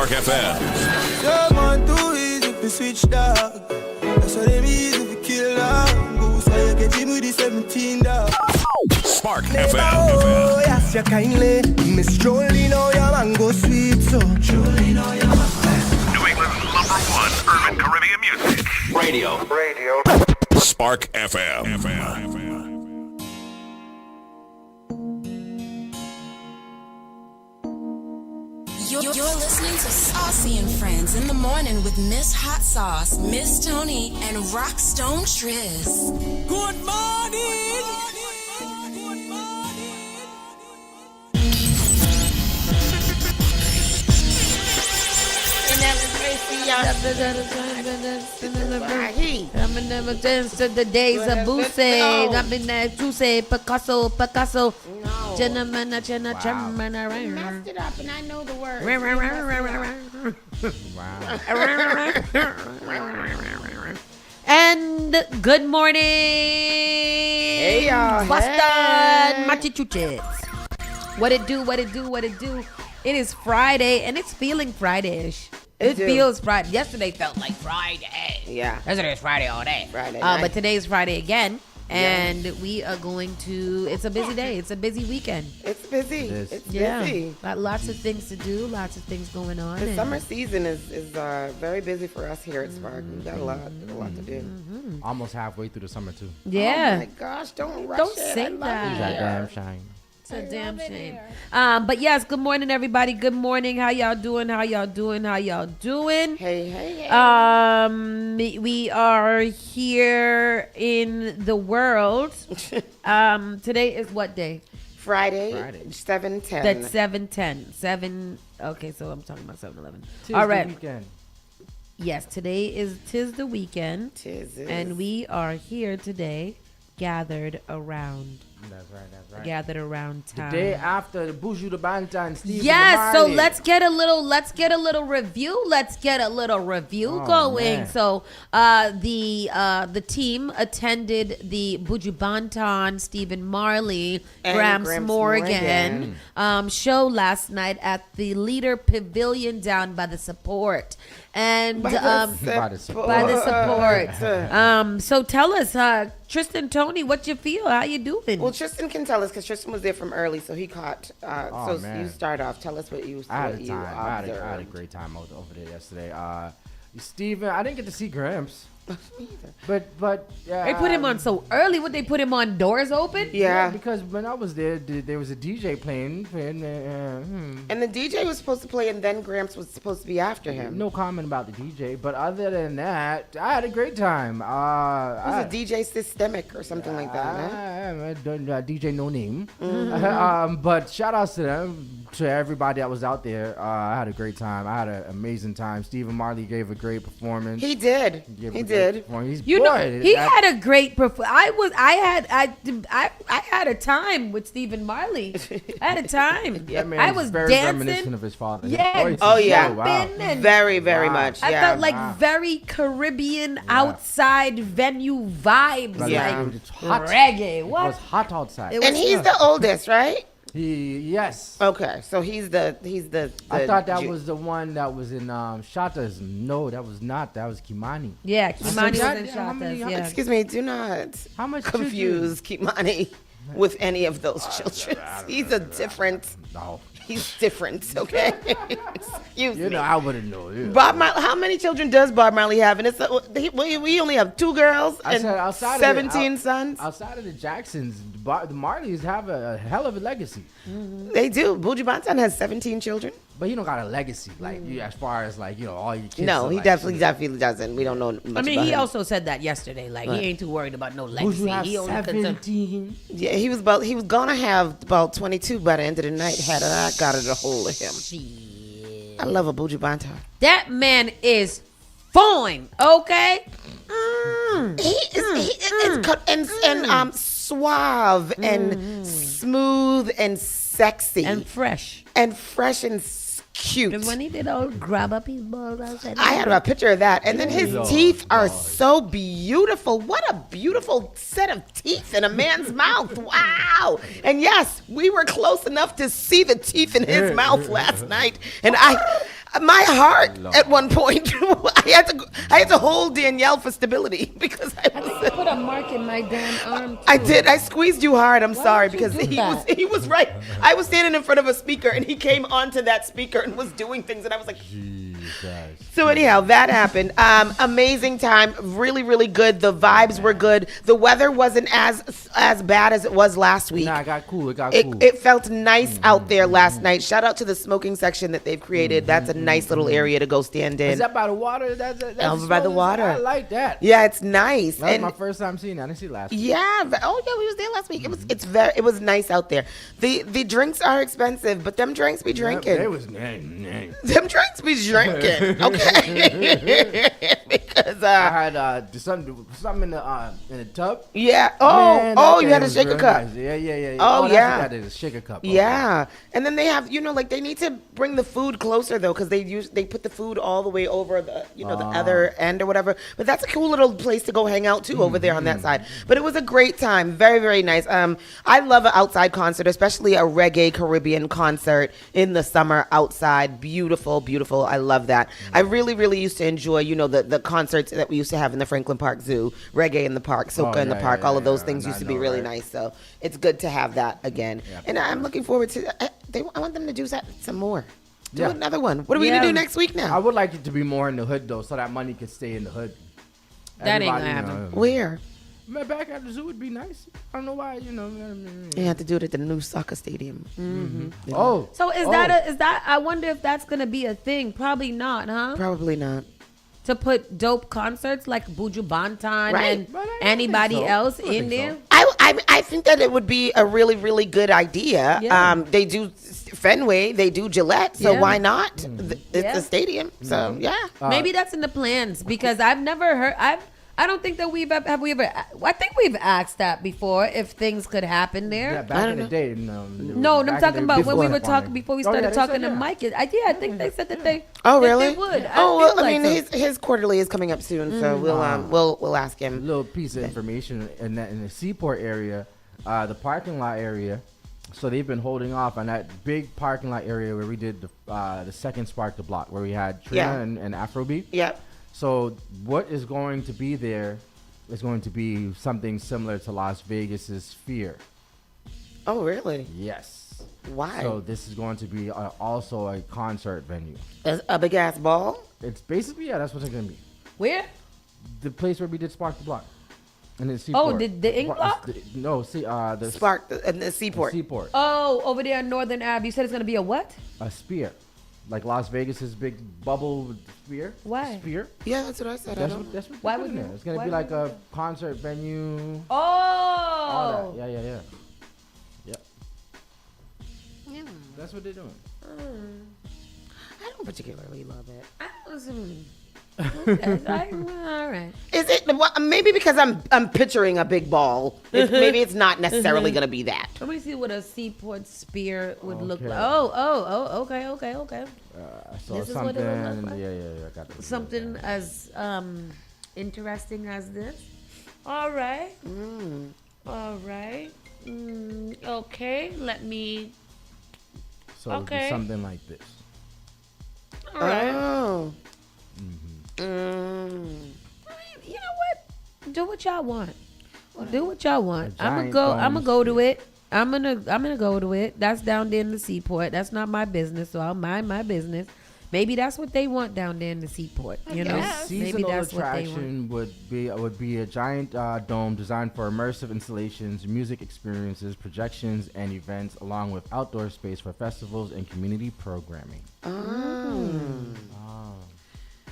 Spark FM. Someone too easy to switch dog. That's what they mean if you kill dog. Go say you get him with the 17 dog. Spark Oh, yes, you kindly. Miss Jolie, now your mango sweet, so Jolie, now your mango. New England's #1 urban Caribbean music. Radio. Spark FM. You're listening to Saucy and Friends in the morning with Miss Hot Sauce, Miss Tony, and Rockstone Triz. Good morning. I'm in the dance to the days of Boosie. I'm in that Tuesday, Picasso. No. Gentlemen, Messed it up and I know the words. And good morning. Hey, y'all. Boston, Hey. Massachusetts. What it do? It is Friday, and it's feeling Friday-ish. It feels Friday. Yesterday felt like Friday. Yeah. Yesterday was Friday all day. Friday night. But today is Friday again. And we are going to, it's a busy day. It's a busy weekend. It's busy. It is. It's Yeah. busy. Lots of things to do. Lots of things going on. The and- summer season is very busy for us here at Spark. We got a lot to do. Almost halfway through the summer too. Yeah. Oh my gosh, don't rush Don't it. say I love that. it That here. damn shine. It's a damn shame. But yes, good morning, everybody. Good morning. How y'all doing? Hey. We are here in the world. Today is what day? Friday. Friday. 7:10. That's 7:10. 7. Okay, so I'm talking about 7-11. Tis All the right. weekend. Yes, tis the weekend, Tis is. and we are here today, gathered around That's right. town. The day after the Buju the Banta and Steve. Yes, so let's get a little review. Oh, going. man. So the team attended the Buju Banton, Stephen Marley, And Gramps Gramps Morgan show last night at the Leader Pavilion down by the Support. And By the support. So tell us, Tristan, Tony, what you feel? How you doing? Well, Tristan can tell us because Tristan was there from early, so he caught. So man. you start off. Tell us what you I had a observed. time. I had a great time over there yesterday. Steven, I didn't get to see Gramps, but They put him on so early. Would they put him on doors open? Yeah. because when I was there was a DJ playing. And the DJ was supposed to play, and then Gramps was supposed to be after him. No comment about the DJ, but other than that, I had a great time. It was a DJ Systemic or something like that, huh? DJ No Name. Mm-hmm. But shout outs to them, to everybody that was out there. I had a great time. I had an amazing time. Stephen Marley gave a great performance. He did. gave He a great did. performance. You know, he had a great performance. I had a time with Stephen Marley. I had a time. I was very reminiscent dancing. of his father. Yeah. His voice is Oh, yeah. so- wow. Jumping and Very, very Wow. much. I Yeah. felt like very Caribbean outside venue vibes, Like, Yeah. it was hot. reggae. It What? was hot outside. It and he's the oldest, right? Yes. Okay, so he's the. I thought that was the one that was in Shatas. No, that was not. That was Kimani. Yeah, Kimani was said, in how many- Shatas. Yeah. Excuse me. Do not How much confuse Kimani with any of those children. He's a different. No. He's different. Okay. Excuse You me. know, I wouldn't know. Yeah. Bob Marley, how many children does Bob Marley have? And it's we only have 2 girls I and said outside 17 of the, sons. Outside of the Jacksons, the Marleys have a hell of a legacy. They do. Buju Banton has 17 children. But he don't got a legacy, like as far as like all your kids. No, are, he like, definitely doesn't. We don't know much I mean, about he him. also said that yesterday. Like, he ain't too worried about no Would legacy. you have He only concerned. 17? Yeah, he was gonna have about 22 by the end of the night. Had I got it a hold of him. I love a Buju Banton. That man is fine, okay? He is suave and smooth and sexy And fresh. and fresh and cute. Because when he did all grab up his balls, I said, I had a picture of that. And then his Lord, teeth are Lord. so beautiful. What a beautiful set of teeth in a man's mouth. Wow. And yes, we were close enough to see the teeth in his mouth last night. And My heart at one point, I had to hold Danielle for stability because I was. Put a mark in my damn arm. Too. I did. I squeezed you hard. I'm sorry would you because do that? he was right. I was standing in front of a speaker and he came onto that speaker and was doing things and I was like. So anyhow, that happened. Amazing time. Really, really good. The vibes were good. The weather wasn't as bad as it was last week. Nah, it got cool. It felt nice out there last night. Shout out to the smoking section that they've created. That's a nice little area to go stand in. Is that by the water? That's Over by the water. I like that. Yeah, it's nice. That was my first time seeing that. I didn't see it last week. Yeah. We was there last week. It was nice out there. The drinks are expensive, but them drinks be drinking. It was Them drinks be drinking. Okay. Because I had something in the tub. Yeah. Man, You had a shaker cup. Nice. Yeah. Oh, yeah. That is a shaker cup. Okay. Yeah, and then they have, they need to bring the food closer though, because they put the food all the way over the other end or whatever. But that's a cool little place to go hang out too over there on that side. But it was a great time, very very nice. I love an outside concert, especially a reggae Caribbean concert in the summer outside. Beautiful, beautiful. I love that. I really really used to enjoy the concerts that we used to have in the Franklin Park Zoo, reggae in the park, soca in the park. All of those things used to be really nice. So it's good to have that again. Yeah. And I'm looking forward to. I want them to do that some more. Do another one. What are we gonna do next week now? I would like it to be more in the hood though, so that money could stay in the hood. That ain't gonna happen. Where? Back at the zoo would be nice. I don't know why. You have to do it at the new soccer stadium. Mm-hmm. Oh. So is that? I wonder if that's gonna be a thing. Probably not, huh? Probably not. To put dope concerts like Buju Banton and anybody else in there. I think that it would be a really really good idea. Yeah. They do Fenway, they do Gillette, so why not? It's a stadium, so yeah. Maybe that's in the plans because I've never heard. I don't think that have we ever. I think we've asked that before if things could happen there. Yeah, back in the day. No, I'm talking about when we were talking before we started talking to Mike. I think they said that they. Oh really? They would. I mean, his quarterly is coming up soon, so we'll ask him. A little piece of information in the Seaport area, the parking lot area. So they've been holding off on that big parking lot area where we did the second Spark the Block, where we had Trina and Afrobeat. Yep. So what is going to be there is going to be something similar to Las Vegas's Sphere. Oh, really? Yes. Why? So this is going to be also a concert venue. A big ass ball? It's basically, that's what it's going to be. Where? The place where we did Spark the Block. And the Seaport. Oh, the ink block? No, the Spark and the Seaport. Seaport. Oh, over there on Northern Ave. You said it's going to be a what? A Sphere. Like Las Vegas's big bubble sphere. Why? Sphere. Yeah, that's what I said. That's what Why would you? It's gonna be like a concert venue. Oh. All that. Yeah. Yep. Yeah. That's what they're doing. I don't particularly love it. Okay, all right. Is it maybe because I'm picturing a big ball? Maybe it's not necessarily gonna be that. Let me see what a Seaport Spear would look Okay. like. Oh, okay. So This is something. what it would look like? Yeah. I got Something as interesting as this. All right. All right. Okay. Let me. So it'd be something like this. All right. Oh. You know what? Do what y'all want. Do what y'all want. I'm gonna go to it. I'm gonna go to it. That's down there in the Seaport. That's not my business, so I'll mind my business. Maybe that's what they want down there in the Seaport. You know, maybe that's what they want. would be a giant dome designed for immersive installations, music experiences, projections, and events, along with outdoor space for festivals and community programming.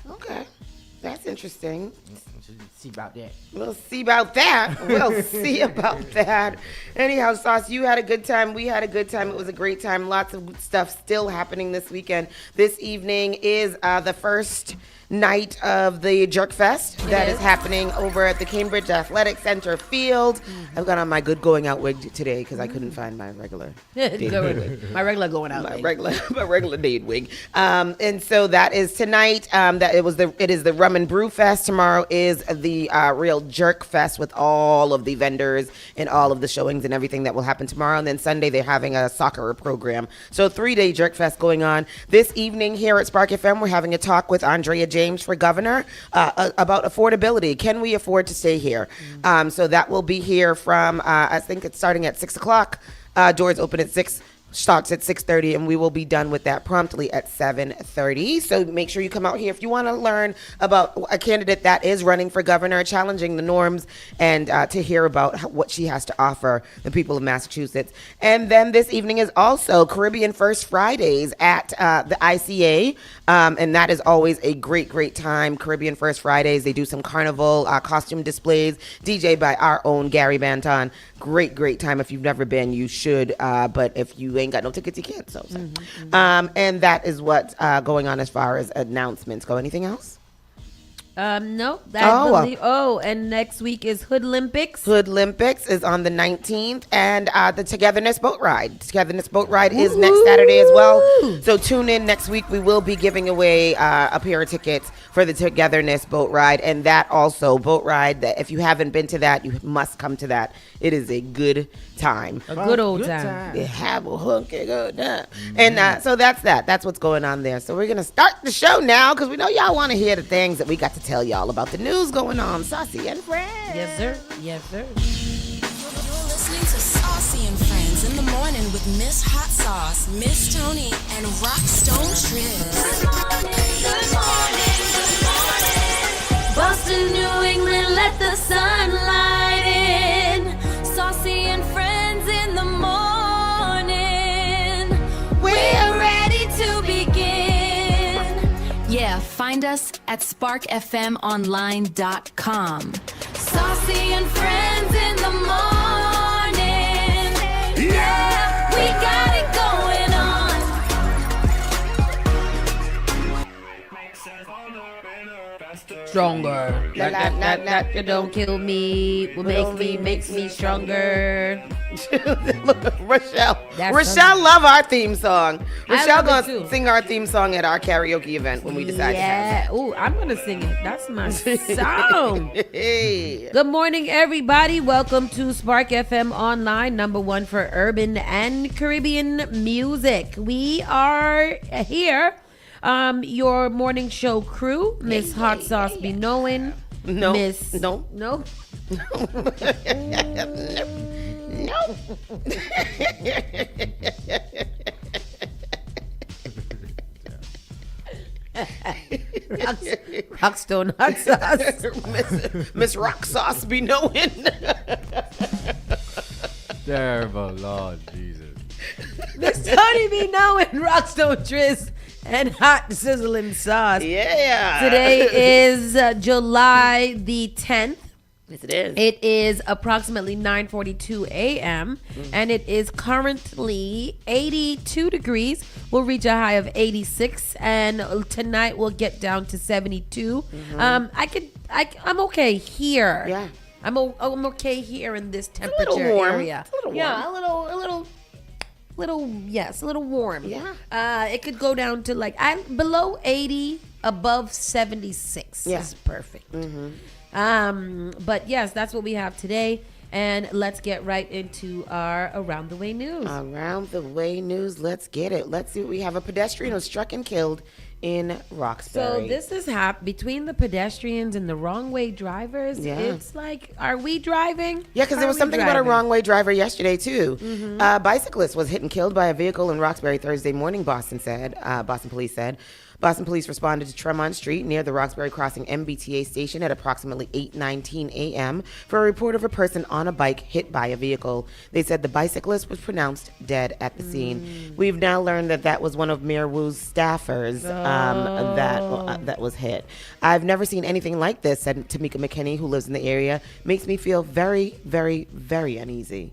Okay. That's interesting. See about that. We'll see about that. Anyhow, Sauce, you had a good time. We had a good time. It was a great time. Lots of stuff still happening this weekend. This evening is the first night of the Jerk Fest that is happening over at the Cambridge Athletic Center field. I've got on my good going out wig today because I couldn't find my regular My regular going out. my regular date wig. And so that is tonight. It is the Rum and Brew Fest. Tomorrow is the real Jerk Fest with all of the vendors and all of the showings and everything that will happen tomorrow. And then Sunday, they're having a soccer program. So 3-day Jerk Fest going on. This evening here at Spark FM, we're having a talk with Andrea James for governor about affordability. Can we afford to stay here? So that will be here from, I think it's starting at 6 o'clock. Doors open at 6. Starts at 6:30, and we will be done with that promptly at 7:30. So make sure you come out here if you want to learn about a candidate that is running for governor, challenging the norms, and to hear about what she has to offer the people of Massachusetts. And then this evening is also Caribbean First Fridays at the ICA, and that is always a great time. Caribbean First Fridays, they do some carnival costume displays, DJ by our own Gary Banton. Great time. If you've never been, you should, but if you ain't got no tickets, you can't. So. And that is what's going on as far as announcements go. Anything else? No. And next week is Hoodlympics. Hoodlympics is on the 19th, and the Togetherness Boat Ride. Togetherness Boat Ride is next Saturday as well. So tune in next week. We will be giving away a pair of tickets for the Togetherness Boat Ride, and that also boat ride. That if you haven't been to that, you must come to that. It is a good time. A good old time. You have a hunky good time. And so that's that. That's what's going on there. So we're going to start the show now because we know y'all want to hear the things that we got to tell y'all about the news going on. Saucy and Friends. Yes, sir. Yes, sir. You're listening to Saucy and Friends in the morning with Miss Hot Sauce, Miss Tony, and Rockstone Triz. Good morning. Boston, New England, let the sun light in. Saucy and Friends in the morning. We're ready to begin. Yeah, find us at sparkfmonline.com. Saucy and Friends in the morning. Yeah, we got it going on. Stronger. That don't kill me. What makes me stronger. Rochelle love our theme song. Rochelle love gonna sing our theme song at our karaoke event when we decide to have it. Ooh, I'm gonna sing it. That's my song. Hey. Good morning, everybody. Welcome to Spark FM Online, #1 for urban and Caribbean music. We are here. Your morning show crew, Miss Hot Sauce be knowing. No. Miss No. No. No. Rockstone Hot Sauce. Miss Rock Sauce be knowing. Terrible Lord Jesus. Miss Tony be knowing. Rockstone Triz and Hot Sizzling Sauce. Yeah. Today is July the 10th. Yes, it is. It is approximately 9:42 a.m. and it is currently 82 degrees. We'll reach a high of 86, and tonight we'll get down to 72. I'm okay here. Yeah. I'm okay here in this temperature little warm. area. It's a little warm. Yeah, a little warm. Yeah. It could go down to below 80, above 76. Yeah. Is perfect. But yes, that's what we have today. And let's get right into our Around the Way news. Around the Way news. Let's get it. Let's see what we have. A pedestrian was struck and killed in Roxbury. So this is between the pedestrians and the wrong way drivers. Yeah. It's like, are we driving? Yeah, because there was something about a wrong way driver yesterday too. A bicyclist was hit and killed by a vehicle in Roxbury Thursday morning, Boston police said. Boston police responded to Tremont Street near the Roxbury Crossing MBTA station at approximately 8:19 a.m. for a report of a person on a bike hit by a vehicle. They said the bicyclist was pronounced dead at the scene. We've now learned that was one of Mayor Wu's staffers that was hit. I've never seen anything like this, said Tamika McKinney, who lives in the area. Makes me feel very, very, very uneasy.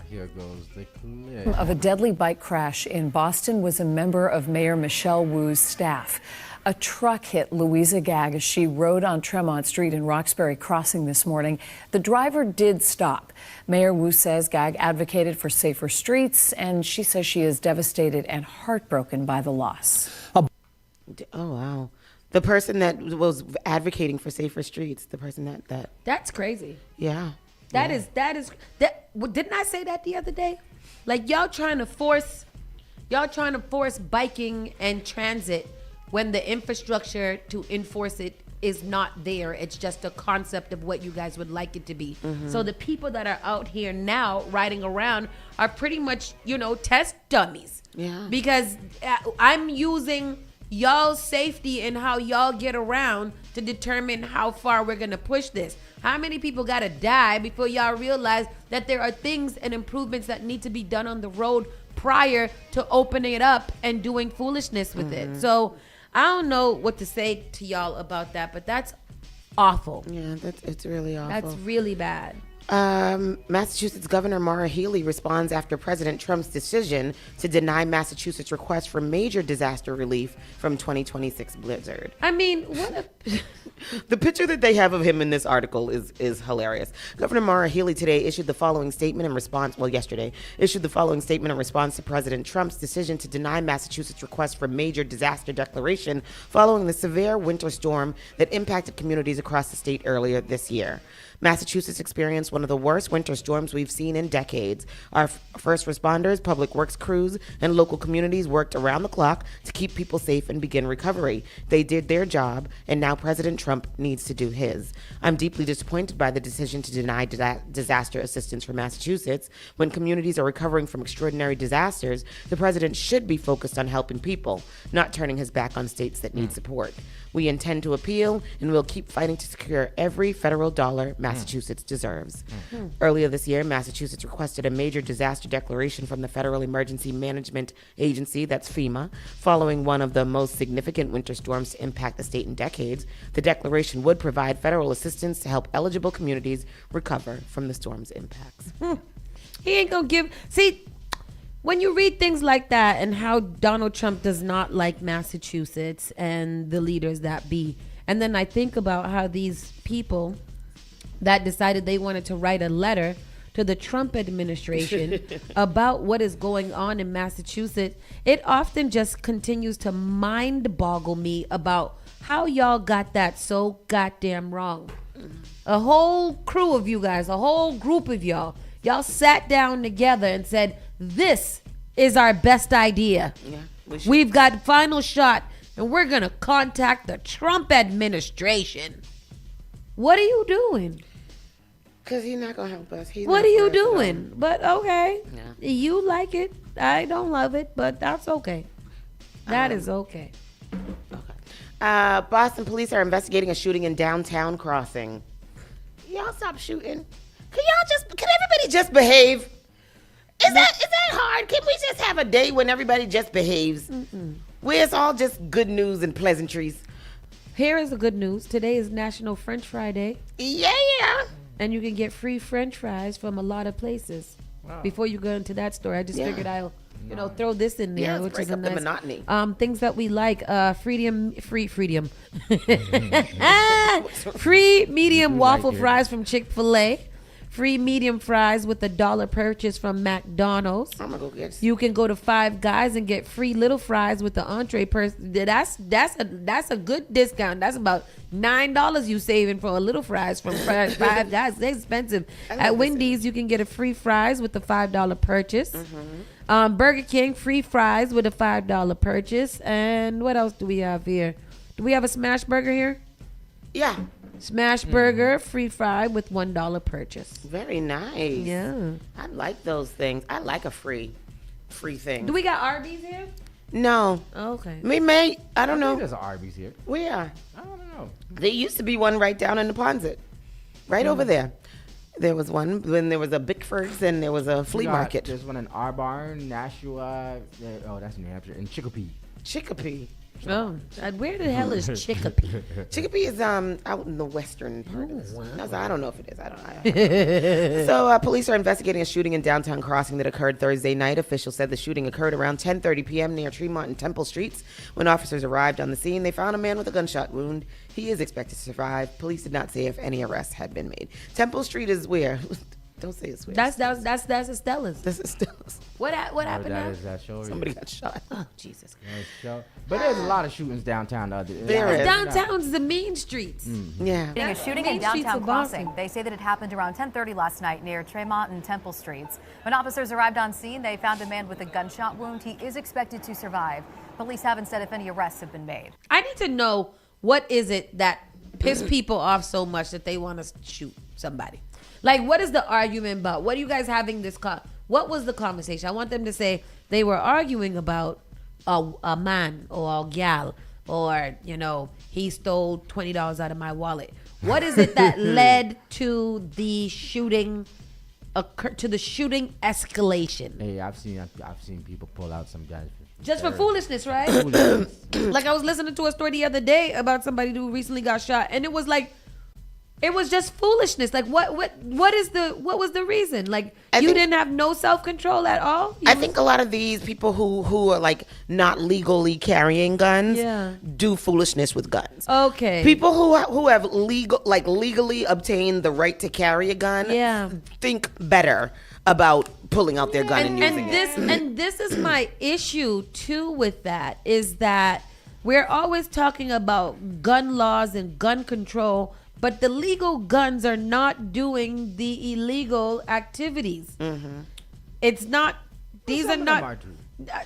Here goes the clip. Of a deadly bike crash in Boston was a member of Mayor Michelle Wu's staff. A truck hit Louisa Gagg as she rode on Tremont Street in Roxbury Crossing this morning. The driver did stop. Mayor Wu says Gagg advocated for safer streets, and she says she is devastated and heartbroken by the loss. Oh, wow. The person that was advocating for safer streets, the person that That's crazy. yeah. That is didn't I say that the other day? Like y'all trying to force biking and transit when the infrastructure to enforce it is not there. It's just a concept of what you guys would like it to be. So the people that are out here now riding around are pretty much, test dummies. Yeah. Because I'm using y'all's safety and how y'all get around to determine how far we're going to push this. How many people got to die before y'all realize that there are things and improvements that need to be done on the road prior to opening it up and doing foolishness with it? So I don't know what to say to y'all about that, but that's awful. Yeah, it's really awful. That's really bad. Massachusetts Governor Maura Healey responds after President Trump's decision to deny Massachusetts' request for major disaster relief from 2026 blizzard. I mean, what a... The picture that they have of him in this article is hilarious. Governor Maura Healey today issued the following statement in response, yesterday, issued the following statement in response to President Trump's decision to deny Massachusetts' request for major disaster declaration following the severe winter storm that impacted communities across the state earlier this year. Massachusetts experienced one of the worst winter storms we've seen in decades. Our first responders, public works crews, and local communities worked around the clock to keep people safe and begin recovery. They did their job, and now President Trump needs to do his. I'm deeply disappointed by the decision to deny disaster assistance for Massachusetts. When communities are recovering from extraordinary disasters, the president should be focused on helping people, not turning his back on states that need support. We intend to appeal, and we'll keep fighting to secure every federal dollar Massachusetts deserves. Earlier this year, Massachusetts requested a major disaster declaration from the Federal Emergency Management Agency, that's FEMA, following one of the most significant winter storms to impact the state in decades. The declaration would provide federal assistance to help eligible communities recover from the storm's impacts. He ain't gonna give... See... When you read things like that and how Donald Trump does not like Massachusetts and the leaders that be, and then I think about how these people that decided they wanted to write a letter to the Trump administration about what is going on in Massachusetts, it often just continues to mind boggle me about how y'all got that so goddamn wrong. A whole crew of you guys, a whole group of y'all sat down together and said, this is our best idea. Yeah, We've got final shot, and we're going to contact the Trump administration. What are you doing? Because he's not going to help us. What are you doing? But okay. Yeah. You like it. I don't love it, but that's okay. That is okay. Boston police are investigating a shooting in downtown Crossing. Y'all stop shooting. Can everybody just behave? Is that hard? Can we just have a day when everybody just behaves? Where it's all just good news and pleasantries? Here is the good news. Today is National French Fry Day. Yeah. And you can get free French fries from a lot of places. Wow. Before you go into that store, I just figured I'll, throw this in there, which is a nice monotony. Things that we like. Free medium waffle fries from Chick-fil-A. Free medium fries with $1 purchase from McDonald's. I'm gonna go get. You can go to Five Guys and get free little fries with the entree. That's a good discount. That's about $9 you saving for a little fries from Five Guys. They're expensive. At Wendy's, you can get a free fries with the $5 purchase. Burger King, free fries with a $5 purchase. And what else do we have here? Do we have a smash burger here? Yeah. Smash burger, free fry with $1 purchase. Very nice. Yeah. I like those things. I like a free thing. Do we got Arby's here? No. Okay. We may. I don't know. There's an Arby's here. Where? I don't know. There used to be one right down in the Ponset. Right over there. There was one when there was a Bickford's and there was a flea market. There's one in Arbarn, Nashua. That's New Hampshire. And Chicopee. Chicopee. Oh, where the hell is Chicopee? Chicopee is out in the western part of the state. I don't know if it is. I don't know. So police are investigating a shooting in downtown Crossing that occurred Thursday night. Officials said the shooting occurred around 10:30 p.m. near Tremont and Temple Streets. When officers arrived on the scene, they found a man with a gunshot wound. He is expected to survive. Police did not say if any arrests had been made. Temple Street is where? Don't say it's weird. That's Estella's. This is still. What happened That now? is that show. Somebody got shot. Oh, Jesus. That show. But there's a lot of shootings downtown. There is. Downtown's the mean streets. Yeah. A shooting Main in streets downtown of Crossing. Boston. They say that it happened around 10:30 last night near Tremont and Temple Streets. When officers arrived on scene, they found a man with a gunshot wound. He is expected to survive. Police haven't said if any arrests have been made. I need to know what is it that piss people off so much that they want to shoot somebody. Like, what is the argument about? What are you guys having this what was the conversation? I want them to say they were arguing about a man or a gal, or, you know, he stole $20 out of my wallet. What is it that led to the shooting escalation? Hey, I've seen people pull out some guys. Just for foolishness, right? Like, I was listening to a story the other day about somebody who recently got shot, and it was like, it was just foolishness. Like, what was the reason? Like, you didn't have no self-control at all? I think a lot of these people who are like not legally carrying guns do foolishness with guns. Okay. People who have legally obtained the right to carry a gun think better about pulling out their gun and using it. And this is my issue too with that, is that we're always talking about gun laws and gun control, but the legal guns are not doing the illegal activities. Mm-hmm. It's not. These are not.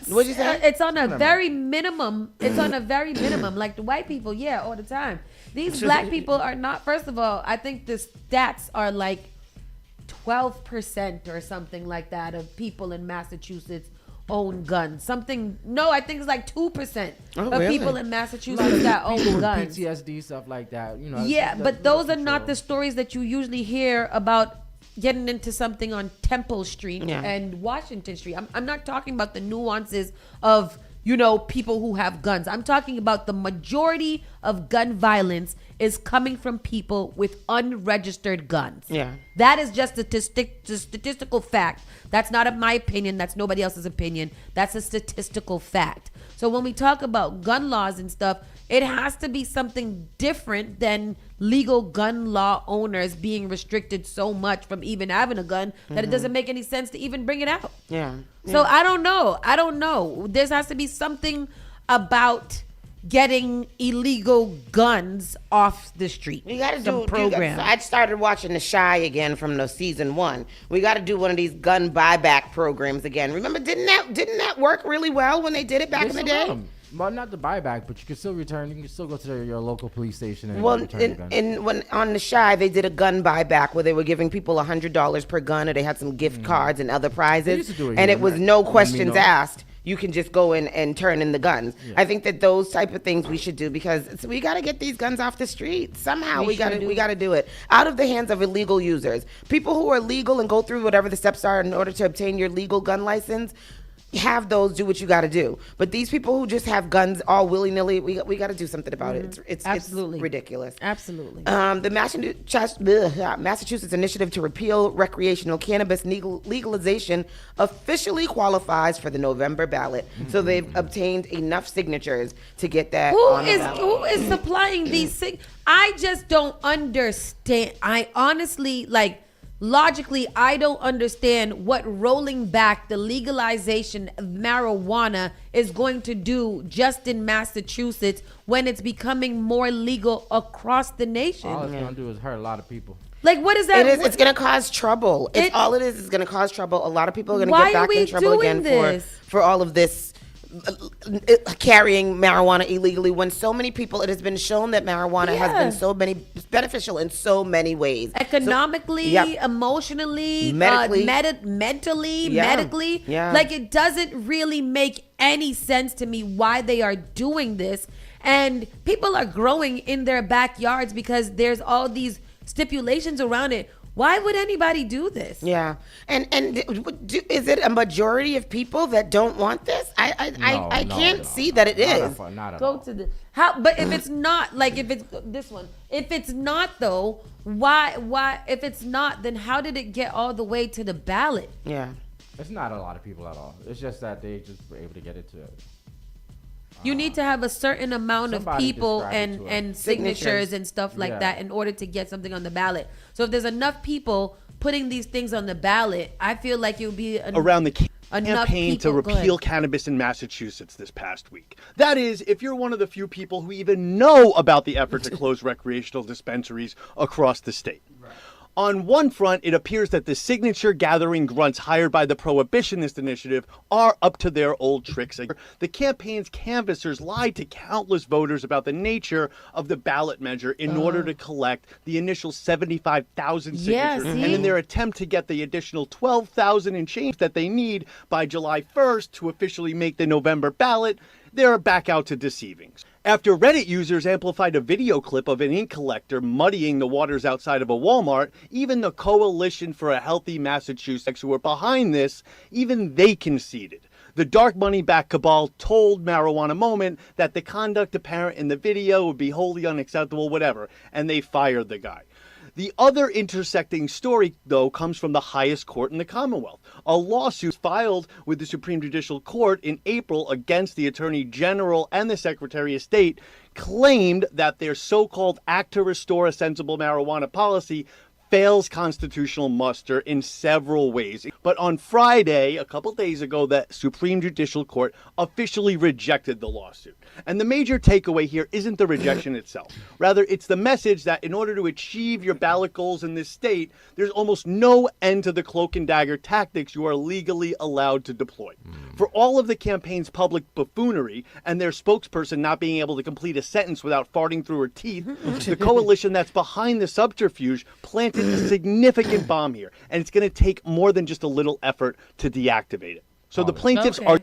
What'd you say? It's on a very minimum. It's on a very minimum. Like the white people, all the time. These black people are not. First of all, I think the stats are like 12% or something like that of people in Massachusetts own guns. I think it's like 2% of people in Massachusetts that own guns. PTSD, stuff like that. You know. Yeah, but those are not the stories that you usually hear about getting into something on Temple Street and Washington Street. I'm not talking about the nuances of, you know, people who have guns. I'm talking about the majority of gun violence is coming from people with unregistered guns. Yeah. That is just a statistical fact. That's not my opinion. That's nobody else's opinion. That's a statistical fact. So when we talk about gun laws and stuff, it has to be something different than legal gun law owners being restricted so much from even having a gun that it doesn't make any sense to even bring it out. Yeah. So I don't know. There has to be something about getting illegal guns off the street. You got to do program. I started watching The Shy again from the season 1. We got to do one of these gun buyback programs again. Remember, didn't that work really well when they did it back in the day? Well, not the buyback, but you can still return. You can still go to your local police station and return your gun. And when on The Shy, they did a gun buyback where they were giving people $100 per gun, or they had some gift cards and other prizes. And it was no questions asked. You can just go in and turn in the guns. Yeah. I think that those type of things we should do, because we got to get these guns off the street somehow. We got to do it out of the hands of illegal users. People who are legal and go through whatever the steps are in order to obtain your legal gun license. Have those, do what you got to do. But these people who just have guns all willy-nilly, we got to do something about it. It's absolutely ridiculous. Absolutely. The Massachusetts initiative to repeal recreational cannabis legalization officially qualifies for the November ballot. So they've obtained enough signatures to get that on the ballot. Who is supplying these things? I just don't understand. I honestly, logically, I don't understand what rolling back the legalization of marijuana is going to do just in Massachusetts when it's becoming more legal across the nation. All it's going to do is hurt a lot of people. Like, what is that? It's going to cause trouble. All it is going to cause trouble. A lot of people are going to get back in trouble again for all of this. Carrying marijuana illegally, when so many people, it has been shown that marijuana has been beneficial in so many ways, economically, emotionally, medically, medically. Like, it doesn't really make any sense to me why they are doing this. And people are growing in their backyards because there's all these stipulations around it. Why would anybody do this? Yeah, and is it a majority of people that don't want this? I can't see that it is. Not at all. But if it's not, like, if it's this one, if it's not though, why? If it's not, then how did it get all the way to the ballot? Yeah, it's not a lot of people at all. It's just that they just were able to get it to. You need to have a certain amount of people and signatures and stuff like that in order to get something on the ballot. So if there's enough people putting these things on the ballot, I feel like it would be around the enough campaign to people- go repeal ahead. cannabis in Massachusetts this past week. That is, if you're one of the few people who even know about the effort to close recreational dispensaries across the state. On one front, it appears that the signature gathering grunts hired by the Prohibitionist Initiative are up to their old tricks. The campaign's canvassers lied to countless voters about the nature of the ballot measure in order to collect the initial 75,000 signatures. Yeah, see? And in their attempt to get the additional 12,000 and change that they need by July 1st to officially make the November ballot, they're back out to deceiving. After Reddit users amplified a video clip of an ink collector muddying the waters outside of a Walmart, even the Coalition for a Healthy Massachusetts, who were behind this, even they conceded. The dark money back cabal told Marijuana Moment that the conduct apparent in the video would be wholly unacceptable, whatever, and they fired the guy. The other intersecting story, though, comes from the highest court in the Commonwealth. A lawsuit filed with the Supreme Judicial Court in April against the Attorney General and the Secretary of State claimed that their so-called Act to Restore a Sensible Marijuana policy fails constitutional muster in several ways. But on Friday, a couple days ago, the Supreme Judicial Court officially rejected the lawsuit. And the major takeaway here isn't the rejection itself. Rather, it's the message that in order to achieve your ballot goals in this state, there's almost no end to the cloak and dagger tactics you are legally allowed to deploy. For all of the campaign's public buffoonery and their spokesperson not being able to complete a sentence without farting through her teeth, the coalition that's behind the subterfuge planted a significant bomb here. And it's going to take more than just a little effort to deactivate it. So the plaintiffs are...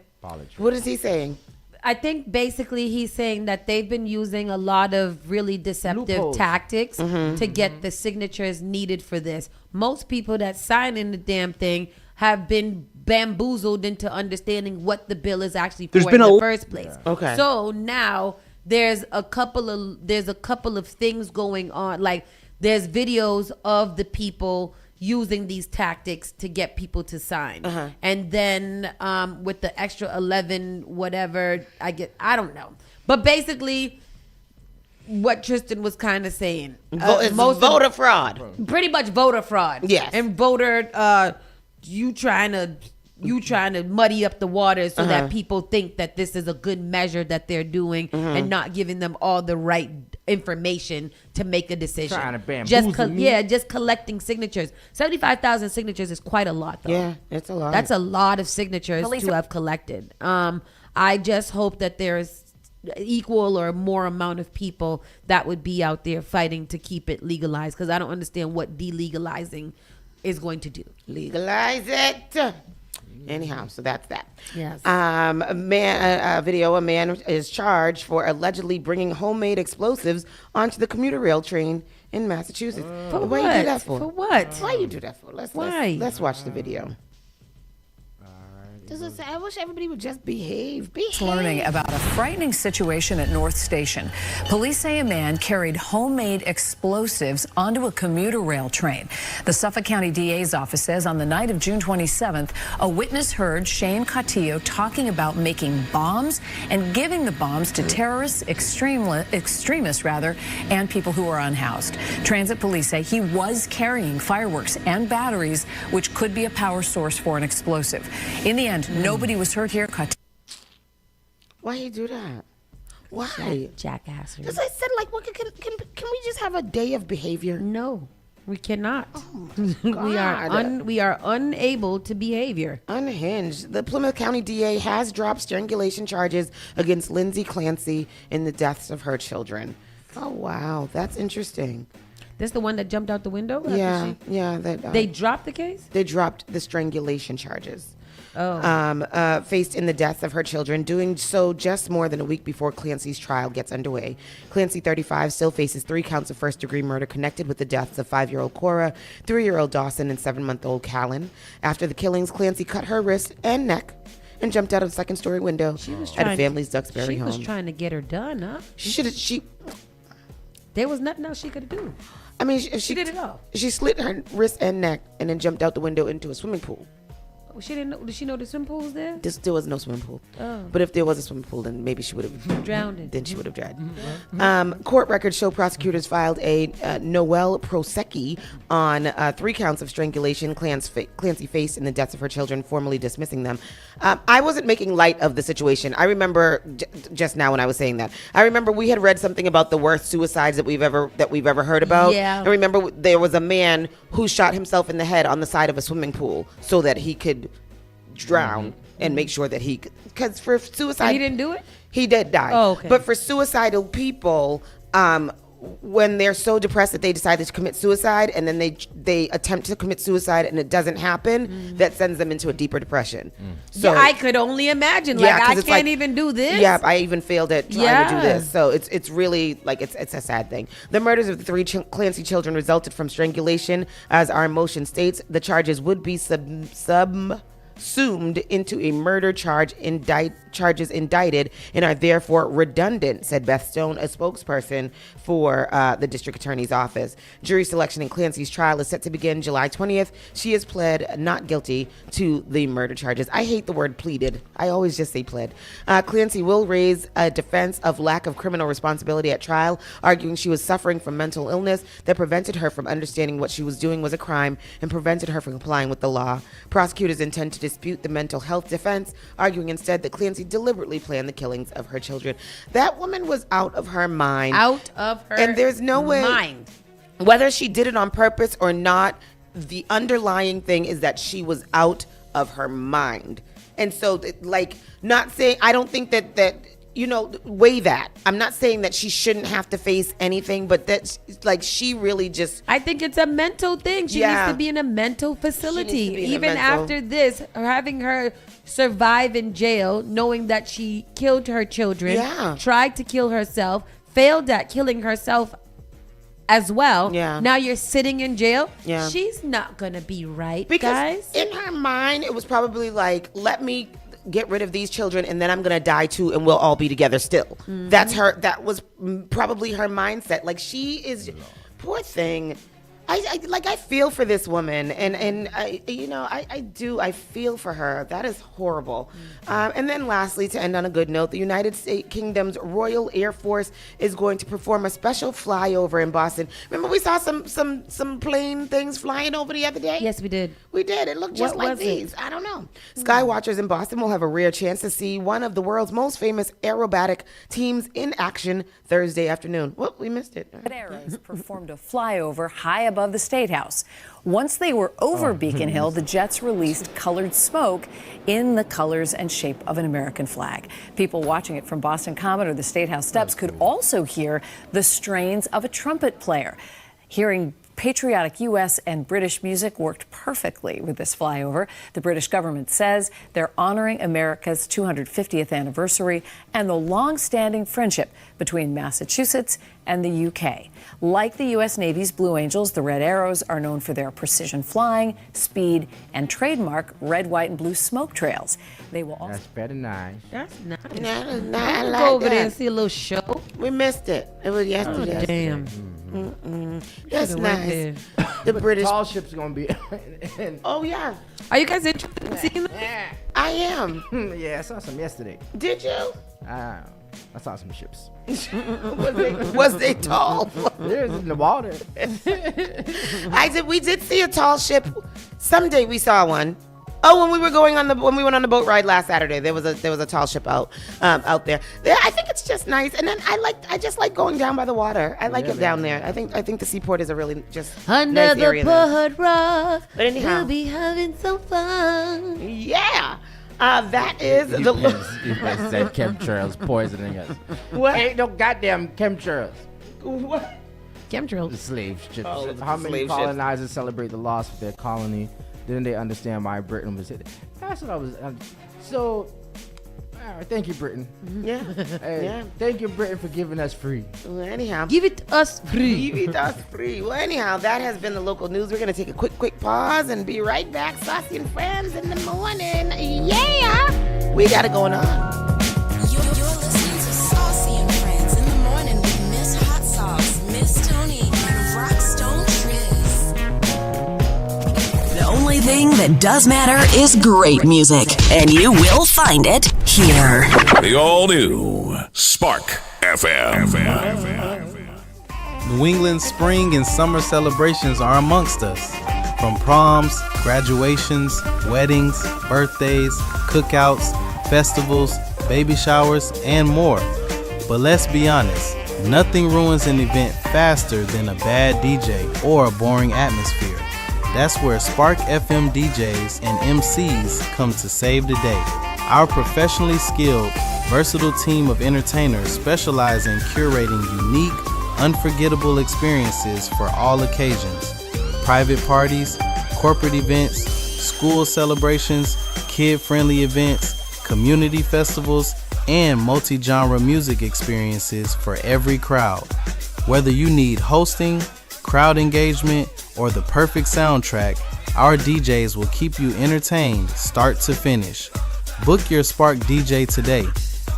What is he saying? I think basically he's saying that they've been using a lot of really deceptive Loopholes. tactics to get the signatures needed for this. Most people that sign in the damn thing have been bamboozled into understanding what the bill is actually for in the first place. Okay. So now there's a couple of things going on. Like there's videos of the people using these tactics to get people to sign. And then with the extra 11 whatever, I don't know. But basically what Tristan was kind of saying. It's voter fraud. Pretty much voter fraud. Yes. And voter you trying to muddy up the waters so that people think that this is a good measure that they're doing and not giving them all the right information to make a decision. Trying to bamboozle me. Just collecting signatures. 75,000 signatures is quite a lot, though. Yeah, it's a lot. That's a lot of signatures to have collected. I just hope that there's equal or more amount of people that would be out there fighting to keep it legalized, because I don't understand what delegalizing is going to do. Legalize it. Anyhow, so that's that. Yes. A man is charged for allegedly bringing homemade explosives onto the commuter rail train in Massachusetts. For Why you do that for? For what? Why you do that for? Why? Let's watch the video. I wish everybody would just behave. This morning about a frightening situation at North Station. Police say a man carried homemade explosives onto a commuter rail train. The Suffolk County DA's office says on the night of June 27th, a witness heard Shane Cotillo talking about making bombs and giving the bombs to terrorists, extremists, and people who are unhoused. Transit police say he was carrying fireworks and batteries, which could be a power source for an explosive. In the end, nobody was hurt here. Why you do that? Why? Jackass. Because I said, like, what, can we just have a day of behavior? No, we cannot. Oh my God. we are unable to behavior. Unhinged. The Plymouth County DA has dropped strangulation charges against Lindsay Clancy in the deaths of her children. Oh, wow. That's interesting. This the one that jumped out the window? Yeah. They dropped the case? They dropped the strangulation charges. Oh. Faced in the deaths of her children, doing so just more than a week before Clancy's trial gets underway. Clancy, 35, still faces 3 counts of first-degree murder connected with the deaths of 5-year-old Cora, 3-year-old Dawson, and 7-month-old Callan. After the killings, Clancy cut her wrist and neck and jumped out of the second-story window at a family's Duxbury home. She was trying to get her done, huh? There was nothing else she could do. I mean, she did it all. She slit her wrist and neck and then jumped out the window into a swimming pool. She didn't know. Did she know the swimming pool was there? There was no swimming pool. Oh. But if there was a swimming pool, then maybe she would have Drowned. Then she would have drowned. Court records show prosecutors filed a Noelle Prosecchi on 3 counts of strangulation Clancy faced in the deaths of her children, formally dismissing them. I wasn't making light of the situation. I remember just now when I was saying that. I remember we had read something about the worst suicides that we've ever heard about. Yeah. I remember there was a man who shot himself in the head on the side of a swimming pool so that he could drown and make sure that because for suicide, And he didn't do it. He did die. Oh, okay. But for suicidal people, when they're so depressed that they decide to commit suicide, and then they attempt to commit suicide and it doesn't happen, that sends them into a deeper depression. So Yeah, I could only imagine. Like, 'cause I it's can't even do this. Yeah, I even failed at trying to do Yeah. this. So it's really like it's a sad thing. The murders of the 3 Clancy children resulted from strangulation, as our motion states. The charges would be subsumed into a murder charges indicted and are therefore redundant, said Beth Stone, a spokesperson for the district attorney's office. Jury selection in Clancy's trial is set to begin July 20th. She has pled not guilty to the murder charges. I hate the word pleaded. I always just say pled. Clancy will raise a defense of lack of criminal responsibility at trial, arguing she was suffering from mental illness that prevented her from understanding what she was doing was a crime and prevented her from complying with the law. Prosecutors intend to dispute the mental health defense, arguing instead that Clancy deliberately planned the killings of her children. That woman was out of her mind. Out of her And there's no way, mind. whether she did it on purpose or not, the underlying thing is that she was out of her mind. And so, like, not saying, I don't think that weigh that. I'm not saying that she shouldn't have to face anything, but that's like she really just. I think it's a mental thing. She needs to be in a mental facility. She needs to be in a Even mental- after this, having her survive in jail, knowing that she killed her children, tried to kill herself, failed at killing herself as well. Yeah. Now you're sitting in jail. Yeah. She's not gonna be right, Because guys. in her mind, it was probably like, let me get rid of these children and then I'm gonna die too and we'll all be together still. That was probably her mindset. Like, she is, poor thing. I feel for this woman, and I feel for her. That is horrible. And then lastly, to end on a good note, the United States Kingdom's Royal Air Force is going to perform a special flyover in Boston. Remember, we saw some plane things flying over the other day? Yes, we did. We did. It looked just What like was it? these. I don't know. Skywatchers in Boston will have a rare chance to see one of the world's most famous aerobatic teams in action Thursday afternoon. Well, we missed it. Arrows performed a flyover high above the State House. Once they were over Beacon Hill, the jets released colored smoke in the colors and shape of an American flag. People watching it from Boston Common or the State House steps could also hear the strains of a trumpet player. Hearing patriotic U.S. and British music worked perfectly with this flyover. The British government says they're honoring America's 250th anniversary and the long-standing friendship between Massachusetts and the U.K. Like the U.S. Navy's Blue Angels, the Red Arrows are known for their precision flying, speed, and trademark red, white, and blue smoke trails. They will also... That's better nice. That's nice. I We'll like go over that. there and see a little show. We missed it. It was yesterday. Oh, damn. That's Should've went nice. there. The British. Tall ship's gonna be. Oh yeah, Are you guys interested in seeing that? I am. Yeah, I saw some yesterday. Did you? I saw some ships. Was they tall? There's in the water. We did see a tall ship. Someday we saw one. Oh, when we went on the boat ride last Saturday, there was a tall ship out there. Yeah, I think it's just nice, and then I just like going down by the water. I like it down there. I think the seaport is a really just Under nice the area there. Port Rock, But anyhow, we'll be having some fun. yeah. That is You guys said chemtrails poisoning us. What? Ain't no goddamn chemtrails. What? The Chemtrails. slave ships. Oh, How the many slave ships. colonizers celebrate the loss of their colony? Didn't they understand why Britain was hit? That's what I was. All right, thank you, Britain. Yeah. Hey, Yeah. Thank you, Britain, for giving us free. Well, anyhow. Give it us free. Give it us free. Well, anyhow, that has been the local news. We're going to take a quick pause and be right back. Saucy and Friends in the morning. Yeah. We got it going on. You're listening to Saucy and Friends in the morning with Miss Hot Sauce, Miss Tony, and Rockstone Triz. The only thing thing that does matter is great music, and you will find it here. The all-new Spark FM. New England's spring and summer celebrations are amongst us. From proms, graduations, weddings, birthdays, cookouts, festivals, baby showers, and more. But let's be honest, nothing ruins an event faster than a bad DJ or a boring atmosphere. That's where Spark FM DJs and MCs come to save the day. Our professionally skilled, versatile team of entertainers specialize in curating unique, unforgettable experiences for all occasions. Private parties, corporate events, school celebrations, kid-friendly events, community festivals, and multi-genre music experiences for every crowd. Whether you need hosting, crowd engagement, or the perfect soundtrack, our DJs will keep you entertained start to finish. Book your Spark DJ today.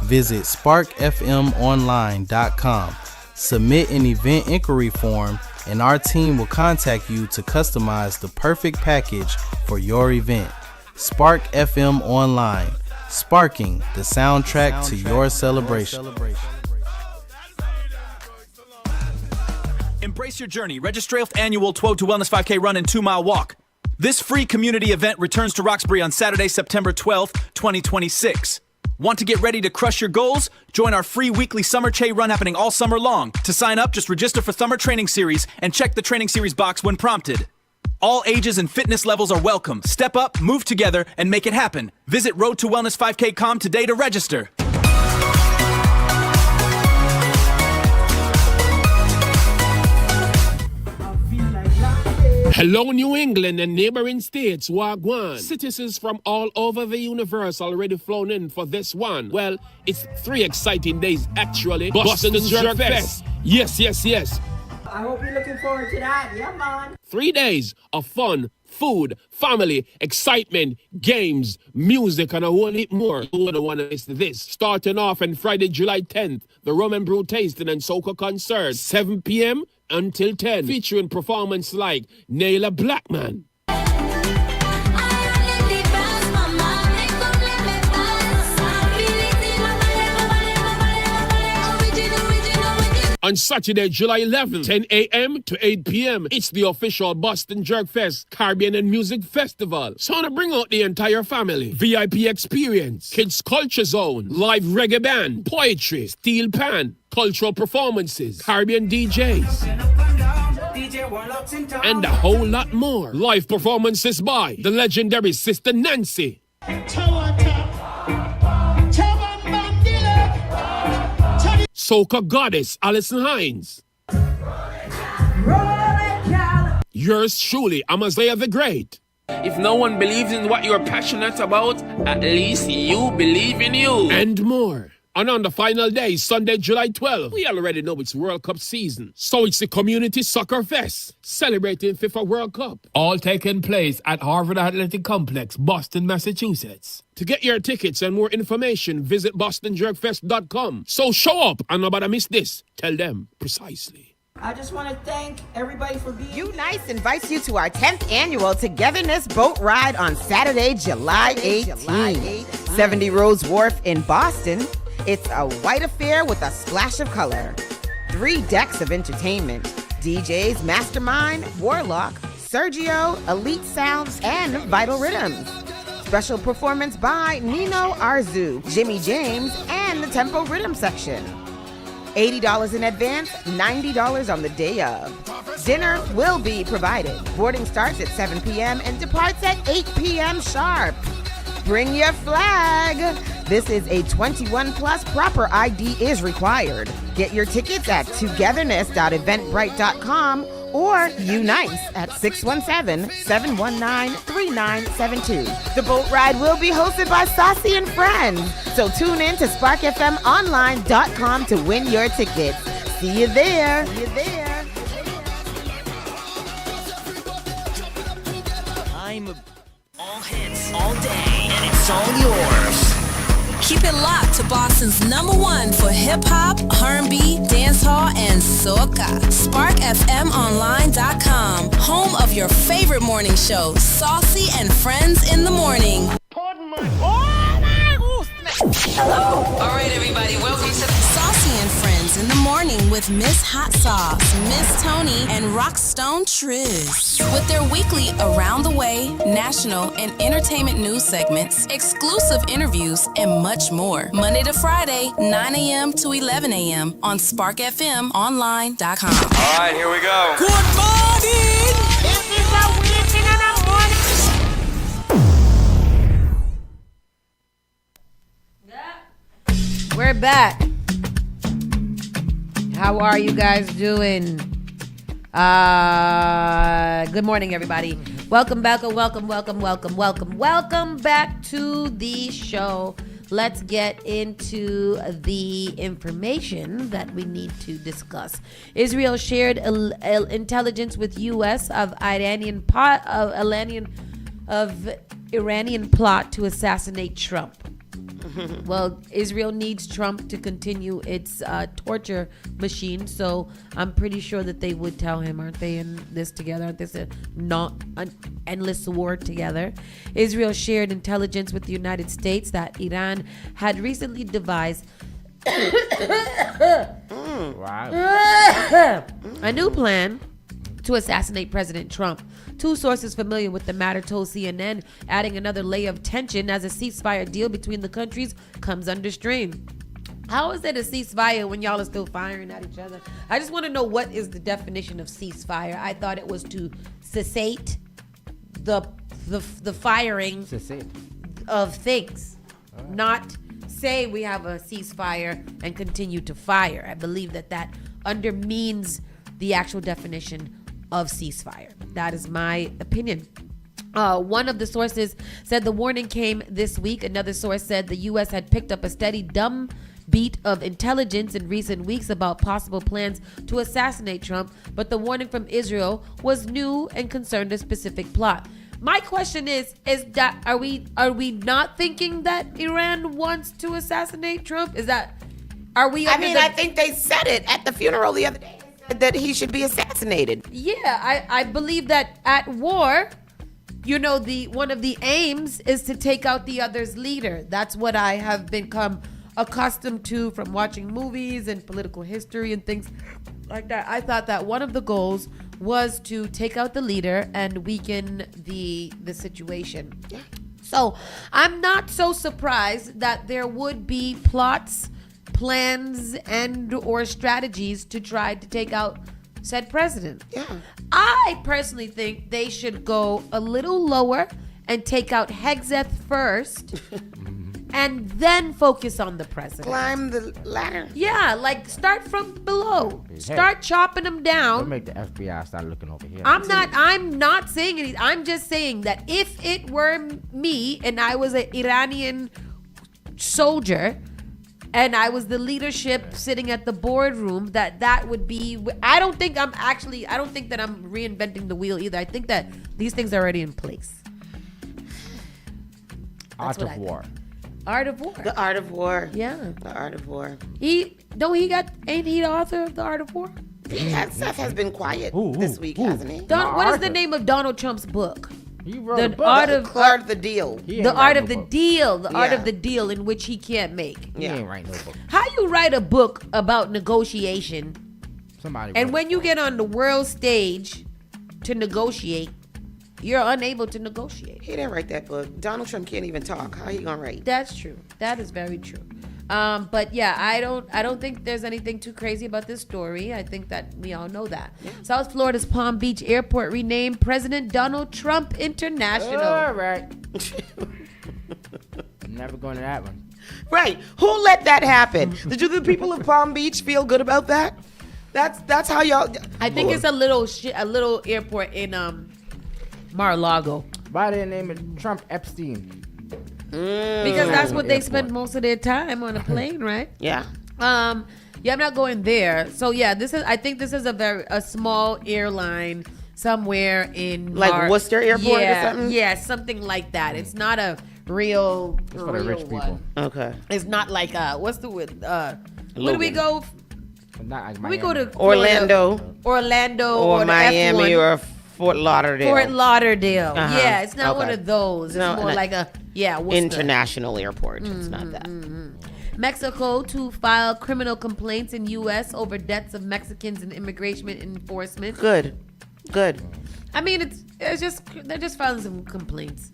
Visit sparkfmonline.com. Submit an event inquiry form, and our team will contact you to customize the perfect package for your event. Spark FM Online, sparking the soundtrack to your celebration. Embrace your journey. Register 12th annual 12 to Wellness 5K run and 2-mile walk. This free community event returns to Roxbury on Saturday, September 12th, 2026. Want to get ready to crush your goals? Join our free weekly Summer Che run happening all summer long. To sign up, just register for Summer Training Series and check the Training Series box when prompted. All ages and fitness levels are welcome. Step up, move together, and make it happen. Visit roadtowellness5k.com today to register. Hello, New England and neighboring states, Wagwan. Citizens from all over the universe already flown in for this one. Well, it's 3 exciting days, actually. Boston's Jerk Fest. Yes. I hope you're looking forward to that. Yeah, man. 3 days of fun, food, family, excitement, games, music, and a whole heap more. You don't want to miss this. Starting off on Friday, July 10th, the Rum and Brew Tasting and Soca Concert, 7 p.m. until 10, featuring performance like Naila Blackman, on Saturday, July 11th, 10 a.m. to 8 p.m. It's the official Boston Jerk Fest Caribbean and Music Festival. So to bring out the entire family. VIP experience, kids culture zone, live reggae band, poetry, steel pan, cultural performances, Caribbean DJs, and a whole lot more. Live performances by the legendary Sister Nancy, Soca Goddess Alison Hines, yours truly, Amaziah the Great. If no one believes in what you're passionate about, at least you believe in you. And more. And on the final day, Sunday, July 12th, we already know it's World Cup season. So it's the Community Soccer Fest, celebrating FIFA World Cup. All taking place at Harvard Athletic Complex, Boston, Massachusetts. To get your tickets and more information, visit bostonjerkfest.com. So show up and nobody miss this. Tell them precisely. I just want to thank everybody for being You Nice invites you to our 10th annual Togetherness Boat Ride on Saturday, July 18th. 70 Rose Wharf in Boston. It's a white affair with a splash of color. 3 decks of entertainment. DJs Mastermind, Warlock, Sergio, Elite Sounds, and Vital Rhythms. Special performance by Nino Arzu, Jimmy James, and the Tempo Rhythm Section. $80 in advance, $90 on the day of. Dinner will be provided. Boarding starts at 7 p.m. and departs at 8 p.m. sharp. Bring your flag. This is a 21 plus. Proper ID is required. Get your tickets at togetherness.eventbrite.com or Unice at 617-719-3972. The boat ride will be hosted by Saucy and Friends. So tune in to sparkfmonline.com to win your tickets. See you there. I'm all hits all day, and it's all yours. Keep it locked to Boston's #1 for hip hop, R&B, dancehall, and soca. SparkFMOnline.com, home of your favorite morning show, Saucy and Friends in the Morning. Hello. All right, everybody, welcome to Saucy and Friends in the Morning with Miss Hot Sauce, Miss Tony, and Rockstone Triz. With their weekly Around the Way, national, and entertainment news segments, exclusive interviews, and much more. Monday to Friday, 9 a.m. to 11 a.m. on SparkFMOnline.com. All right, here we go. Good morning. This is a weekend in the morning. We're back. How are you guys doing? Good morning, everybody. Welcome back, welcome back to the show. Let's get into the information that we need to discuss. Israel shared intelligence with U.S. of Iranian plot to assassinate Trump. Well, Israel needs Trump to continue its torture machine, so I'm pretty sure that they would tell him, aren't they, in this together? Aren't this not an endless war together? Israel shared intelligence with the United States that Iran had recently devised a new plan to assassinate President Trump. Two sources familiar with the matter told CNN, adding another layer of tension as a ceasefire deal between the countries comes under strain. How is it a ceasefire when y'all are still firing at each other? I just want to know, what is the definition of ceasefire? I thought it was to cessate the firing of things, not say we have a ceasefire and continue to fire. I believe that undermines the actual definition of ceasefire. That is my opinion. One of the sources said the warning came this week. Another source said the U.S. had picked up a steady drumbeat of intelligence in recent weeks about possible plans to assassinate Trump, but the warning from Israel was new and concerned a specific plot. My question is that are we not thinking that Iran wants to assassinate Trump? I think they said it at the funeral the other day, that he should be assassinated. Yeah, I believe that at war, one of the aims is to take out the other's leader. That's what I have become accustomed to from watching movies and political history and things like that. I thought that one of the goals was to take out the leader and weaken the situation. Yeah. So I'm not so surprised that there would be plots, plans, and or strategies to try to take out said president. Yeah. I personally think they should go a little lower and take out Hegseth first and then focus on the president. Climb the ladder. Yeah, start from below. Start chopping them down. Don't make the FBI start looking over here. I'm not saying anything. I'm just saying that if it were me and I was an Iranian soldier and I was the leadership sitting at the boardroom, that would be. I don't think that I'm reinventing the wheel either. I think that these things are already in place. Art of War. Art of War. The Art of War. Yeah. The Art of War. Ain't he the author of The Art of War? Seth has been quiet this week, hasn't he? What is the name of Donald Trump's book? He wrote a book. The Art of the Deal. The Art of the Deal. The Art of the Deal in which he can't make. He ain't write no book. How you write a book about negotiation? And when you get on the world stage to negotiate, you're unable to negotiate. He didn't write that book. Donald Trump can't even talk. How he gonna write? That's true. That is very true. But yeah, I don't think there's anything too crazy about this story. I think that we all know that. Yeah. South Florida's Palm Beach Airport renamed President Donald Trump International. All right. I'm never going to that one. Right. Who let that happen? Did the people of Palm Beach feel good about that? That's how y'all. I think it's a little airport in Mar-a-Lago. Why they name it Trump Epstein? Because that's what they spend most of their time on a plane, right? Yeah. Yeah, I'm not going there. So yeah, I think this is a small airline somewhere in Worcester Airport or something? Yeah, something like that. It's not a real for the rich people. one. Okay. It's not like what's the word? Where do we go? Not We go to Orlando. Orlando Or the Miami F1. or Fort Lauderdale. Fort Lauderdale. Uh-huh. Yeah, it's not one Okay. of those. It's No, more and like a Worcester. international airport. It's not that. Mexico to file criminal complaints in U.S. over deaths of Mexicans in immigration enforcement. Good. I mean, it's just they're just filing some complaints.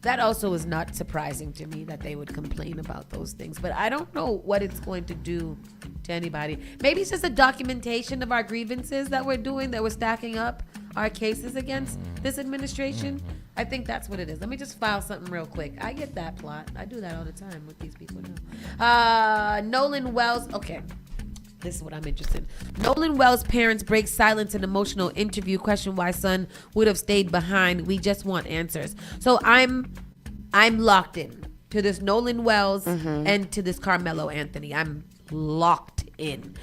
That also is not surprising to me that they would complain about those things, but I don't know what it's going to do to anybody. Maybe it's just a documentation of our grievances that we're doing, that we're stacking up our cases against this administration. I think that's what it is. Let me just file something real quick. I get that plot. I do that all the time with these people now. Nolan Wells. Okay. This is what I'm interested in. Nolan Wells' parents break silence in emotional interview, question why son would have stayed behind. We just want answers. So I'm locked in to this Nolan Wells and to this Carmelo Anthony. I'm locked in.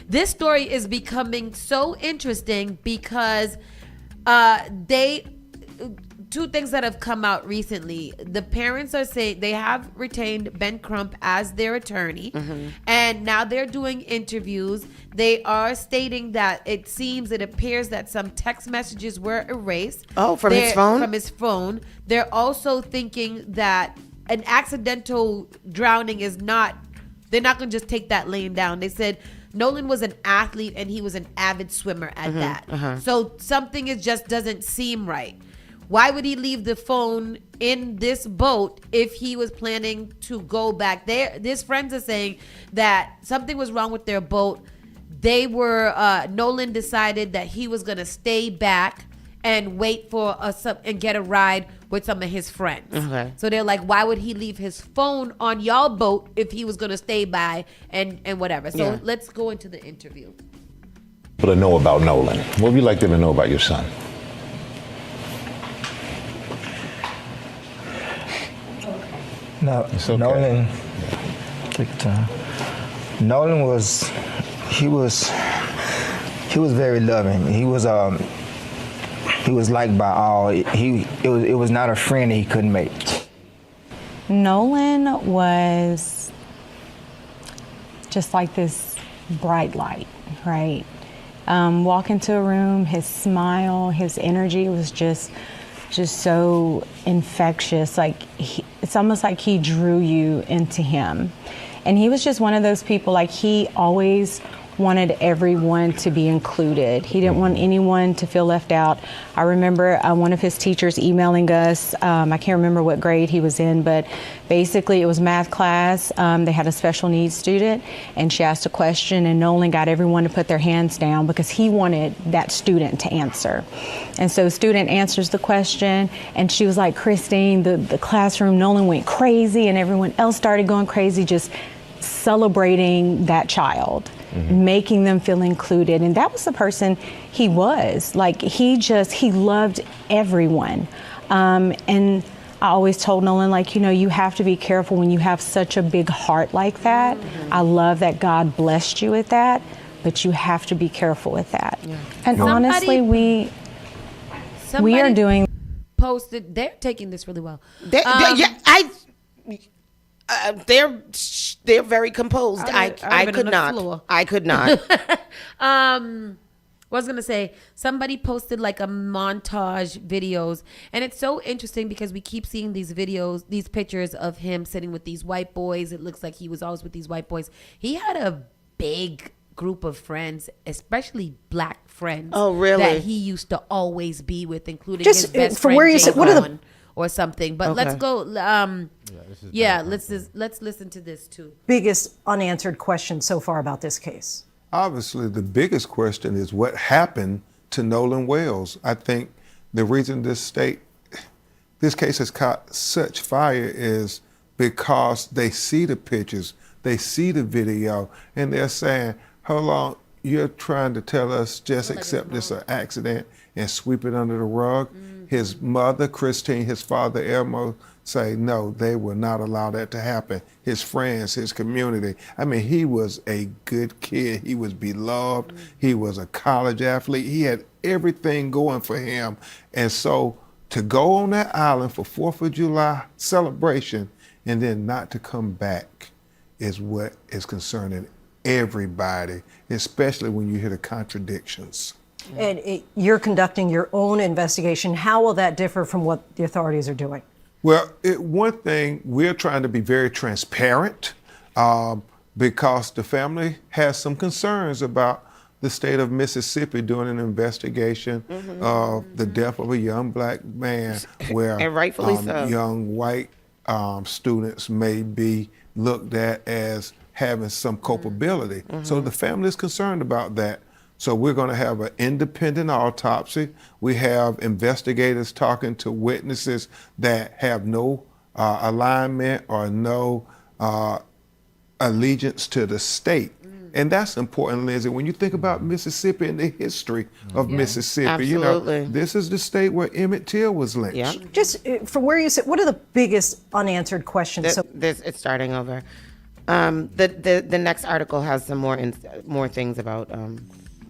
This story is becoming so interesting because two things that have come out recently. The parents are saying they have retained Ben Crump as their attorney, and now they're doing interviews. They are stating that it appears that some text messages were erased. Oh, from his phone? From his phone. They're also thinking that an accidental drowning is not, they're not going to just take that laying down. They said Nolan was an athlete and he was an avid swimmer at that. So something just doesn't seem right. Why would he leave the phone in this boat if he was planning to go back there? His friends are saying that something was wrong with their boat. They were, Nolan decided that he was going to stay back and wait for and get a ride with some of his friends. Okay. So they're like, why would he leave his phone on y'all boat if he was going to stay by and whatever? So let's go into the interview. People to know about Nolan. What would you like them to know about your son? No, okay. Nolan. Take your time. Nolan was very loving. He was liked by all. It was not a friend that he couldn't make. Nolan was just like this bright light, right? Walk into a room, his smile, his energy was just so infectious. Like it's almost like he drew you into him. And he was just one of those people, like he always wanted everyone to be included. He didn't want anyone to feel left out. I remember one of his teachers emailing us. I can't remember what grade he was in, but basically it was math class. They had a special needs student, and she asked a question, and Nolan got everyone to put their hands down because he wanted that student to answer. And so the student answers the question, and she was like, Christine, the classroom, Nolan went crazy, and everyone else started going crazy, just celebrating that child. Making them feel included. And that was the person he was. Like he loved everyone. And I always told Nolan, like, you have to be careful when you have such a big heart like that. I love that God blessed you with that, but you have to be careful with that. And honestly, we are doing. Posted, they're taking this really well. They're very composed. I could not. I could not. I was gonna say, somebody posted like a montage videos, and it's so interesting because we keep seeing these videos, these pictures of him sitting with these white boys. It looks like he was always with these white boys. He had a big group of friends, especially black friends. Oh, really? That he used to always be with, including Just, his best for friend where you sit, what are the or something. But let's go. Let's listen to this too. biggest unanswered question so far about this case? Obviously, the biggest question is what happened to Nolan Wells. I think the reason this case has caught such fire is because they see the pictures, they see the video, and they're saying, hold on, you're trying to tell us just accept this an accident and sweep it under the rug? His mother, Christine, his father, Elmo, say, no, they will not allow that to happen. His friends, his community. I mean, he was a good kid. He was beloved. He was a college athlete. He had everything going for him. And so to go on that island for 4th of July celebration and then not to come back is what is concerning everybody, especially when you hear the contradictions. And you're conducting your own investigation. How will that differ from what the authorities are doing? Well, one thing, we're trying to be very transparent because the family has some concerns about the state of Mississippi doing an investigation of the death of a young black man where And rightfully so. young white students may be looked at as having some culpability. So the family is concerned about that. So we're going to have an independent autopsy. We have investigators talking to witnesses that have no alignment or no allegiance to the state. And that's important, Lindsay. When you think about Mississippi and the history of Mississippi, you know, this is the state where Emmett Till was lynched. Just from where you sit, what are the biggest unanswered questions? It's starting over. The next article has some more things about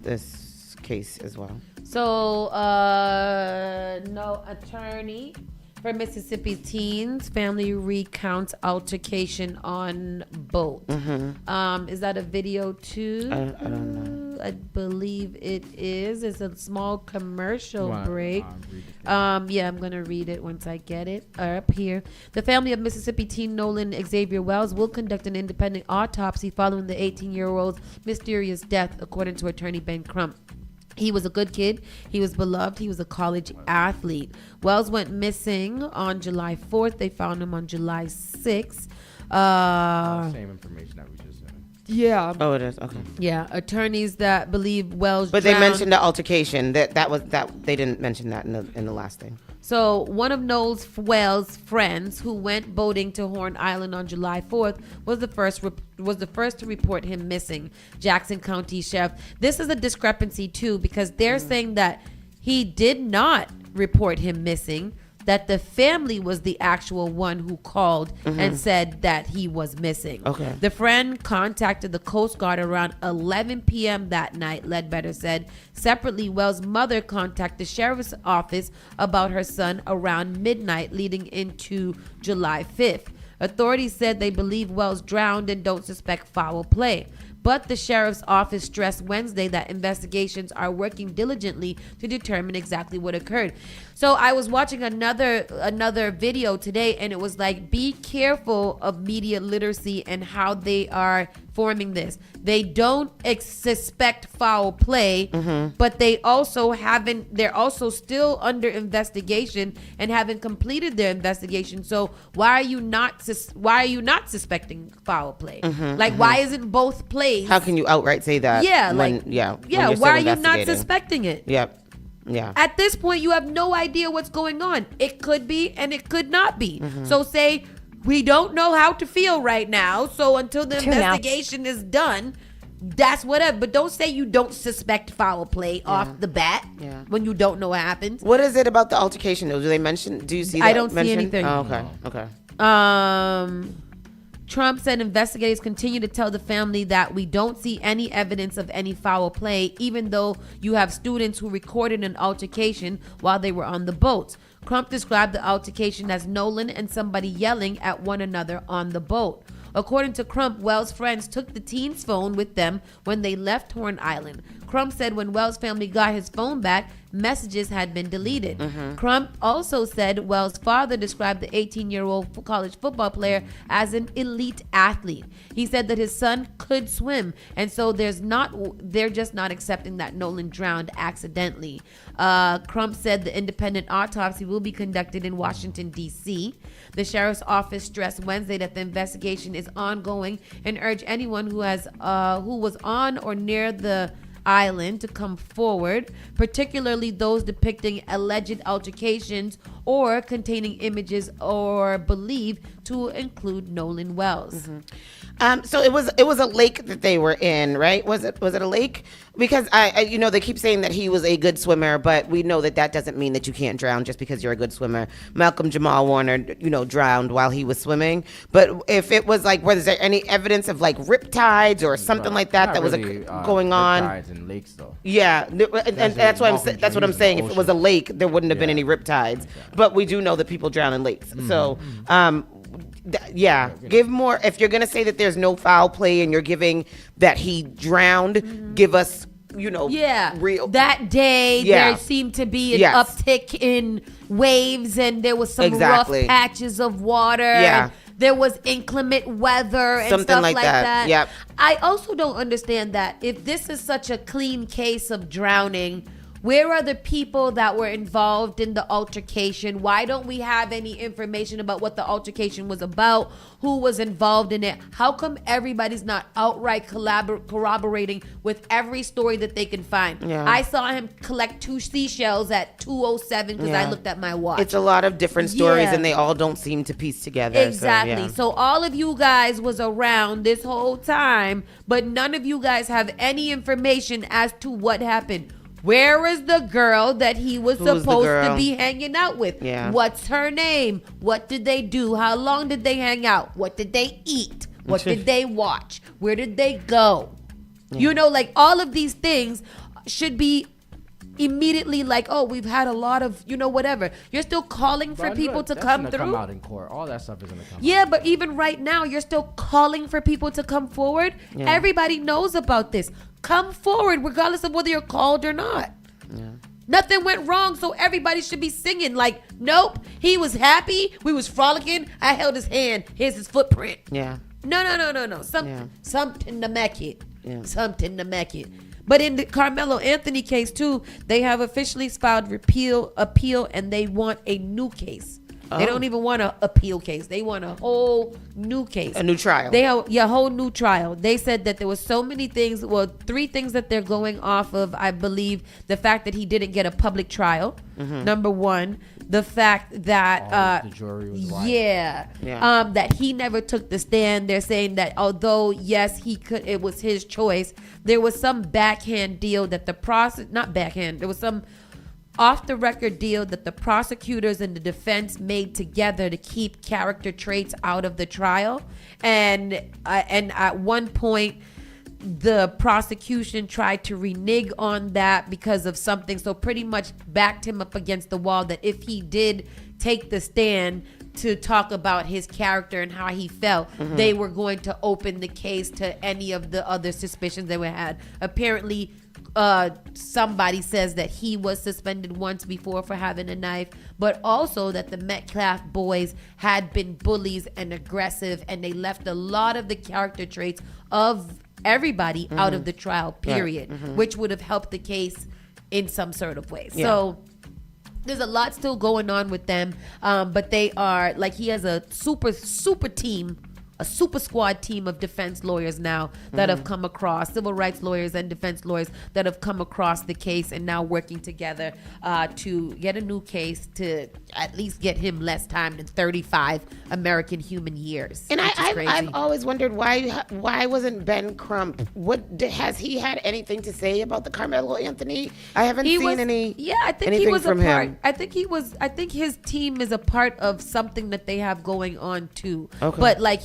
this case as well. So, no attorney for Mississippi teens. Family recounts altercation on boat. Is that a video too? I don't know. I believe it is. It's a small commercial break. Yeah, I'm going to read it once I get it up here. The family of Mississippi teen Nolan Xavier Wells will conduct an independent autopsy following the 18-year-old's mysterious death, according to attorney Ben Crump. He was a good kid. He was beloved. He was a college athlete. Wells went missing on July 4th. They found him on July 6th. Same information that we just said. Yeah. Oh, it is. Okay. Yeah. Attorneys that believe Wells But drowned. they mentioned the altercation. That they didn't mention that in the last thing. So one of Noel's Wells' friends who went boating to Horn Island on July 4th was the first to report him missing. Jackson County Sheriff. This is a discrepancy too, because they're saying that he did not report him missing, that the family was the actual one who called and said that he was missing. Okay. The friend contacted the Coast Guard around 11 p.m. that night, Ledbetter said. Separately, Wells' mother contacted the sheriff's office about her son around midnight leading into July 5th. Authorities said they believe Wells drowned and don't suspect foul play. But the sheriff's office stressed Wednesday that investigations are working diligently to determine exactly what occurred. So I was watching another video today, and it was like, be careful of media literacy and how they are forming this. They don't suspect foul play, but they're also still under investigation and haven't completed their investigation. So why are you not suspecting foul play? Why isn't both plays? How can you outright say that? Yeah, when you're why are you not investigating? suspecting it? Yep. Yeah. At this point, you have no idea what's going on. It could be and it could not be. So say, we don't know how to feel right now. So until the investigation is done, that's whatever. But don't say you don't suspect foul play off the bat when you don't know what happened. What is it about the altercation though? Do you see that I don't see mentioned? anything. Oh, okay. Trump said investigators continue to tell the family that we don't see any evidence of any foul play, even though you have students who recorded an altercation while they were on the boat. Crump described the altercation as Nolan and somebody yelling at one another on the boat. According to Crump, Wells' friends took the teen's phone with them when they left Horn Island. Crump said when Wells' family got his phone back, messages had been deleted. Crump also said Wells' father described the 18-year-old college football player as an elite athlete. He said that his son could swim, and so they're just not accepting that Nolan drowned accidentally. Crump said the independent autopsy will be conducted in Washington, D.C. The sheriff's office stressed Wednesday that the investigation is ongoing and urged anyone who was on or near the island to come forward, particularly those depicting alleged altercations or containing images or believed to include Nolan Wells. So it was a lake that they were in, right? Was it a lake? Because I they keep saying that he was a good swimmer, but we know that doesn't mean that you can't drown just because you're a good swimmer. Malcolm Jamal Warner, drowned while he was swimming. But if it was like, was there any evidence of like riptides or something like that was going on? Riptides in lakes, though. Yeah, and that's what I'm saying. If it was a lake, there wouldn't have been any riptides. But we do know that people drown in lakes. So. Give more. If you're gonna say that there's no foul play and you're giving that he drowned, give us, real. That day there seemed to be an uptick in waves, and there was some rough patches of water. Yeah. And there was inclement weather and Something stuff like that. Yep. I also don't understand that if this is such a clean case of drowning, where are the people that were involved in the altercation? Why don't we have any information about what the altercation was about? Who was involved in it? How come everybody's not outright corroborating with every story that they can find? Yeah. I saw him collect 2 seashells at 2:07 because I looked at my watch. It's a lot of different stories, and they all don't seem to piece together. Exactly. So all of you guys was around this whole time, but none of you guys have any information as to what happened. Where is the girl that he was supposed to be hanging out with? Yeah. What's her name? What did they do? How long did they hang out? What did they eat? What did they watch? Where did they go? Yeah. Like all of these things should be immediately like, oh, we've had a lot of, whatever. You're still calling for people to come through. Come out in court. All that stuff is gonna come. Yeah, but even right now, you're still calling for people to come forward. Yeah. Everybody knows about this. Come forward, regardless of whether you're called or not. Yeah. Nothing went wrong, so everybody should be singing like, nope, he was happy, we was frolicking, I held his hand, here's his footprint. Yeah. No. Something to make it. Yeah. Something to make it. But in the Carmelo Anthony case too, they have officially filed appeal, and they want a new case. They don't even want an appeal case. They want a whole new case. A new trial. A whole new trial. They said that there was so many things, 3 things that they're going off of, I believe. The fact that he didn't get a public trial, number 1. The fact that the jury was white. That he never took the stand. They're saying that although yes he could, it was his choice. There was some backhand deal that there was some off the record deal that the prosecutors and the defense made together to keep character traits out of the trial, and at one point the prosecution tried to renege on that because of something, so pretty much backed him up against the wall that if he did take the stand to talk about his character and how he felt, they were going to open the case to any of the other suspicions they had. Apparently somebody says that he was suspended once before for having a knife, but also that the Metcalf boys had been bullies and aggressive, and they left a lot of the character traits of everybody out of the trial, period, which would have helped the case in some sort of way. Yeah. So there's a lot still going on with them, but they are, like, he has a super team, a super squad team of defense lawyers now that have come across, civil rights lawyers and defense lawyers that have come across the case and now working together to get a new case to at least get him less time than 35 American human years. And I've always wondered why wasn't Ben Crump? Has he had anything to say about the Carmelo Anthony? I haven't seen any. Yeah, I think he was a part. Him. I think his team is a part of something that they have going on too. Okay. But like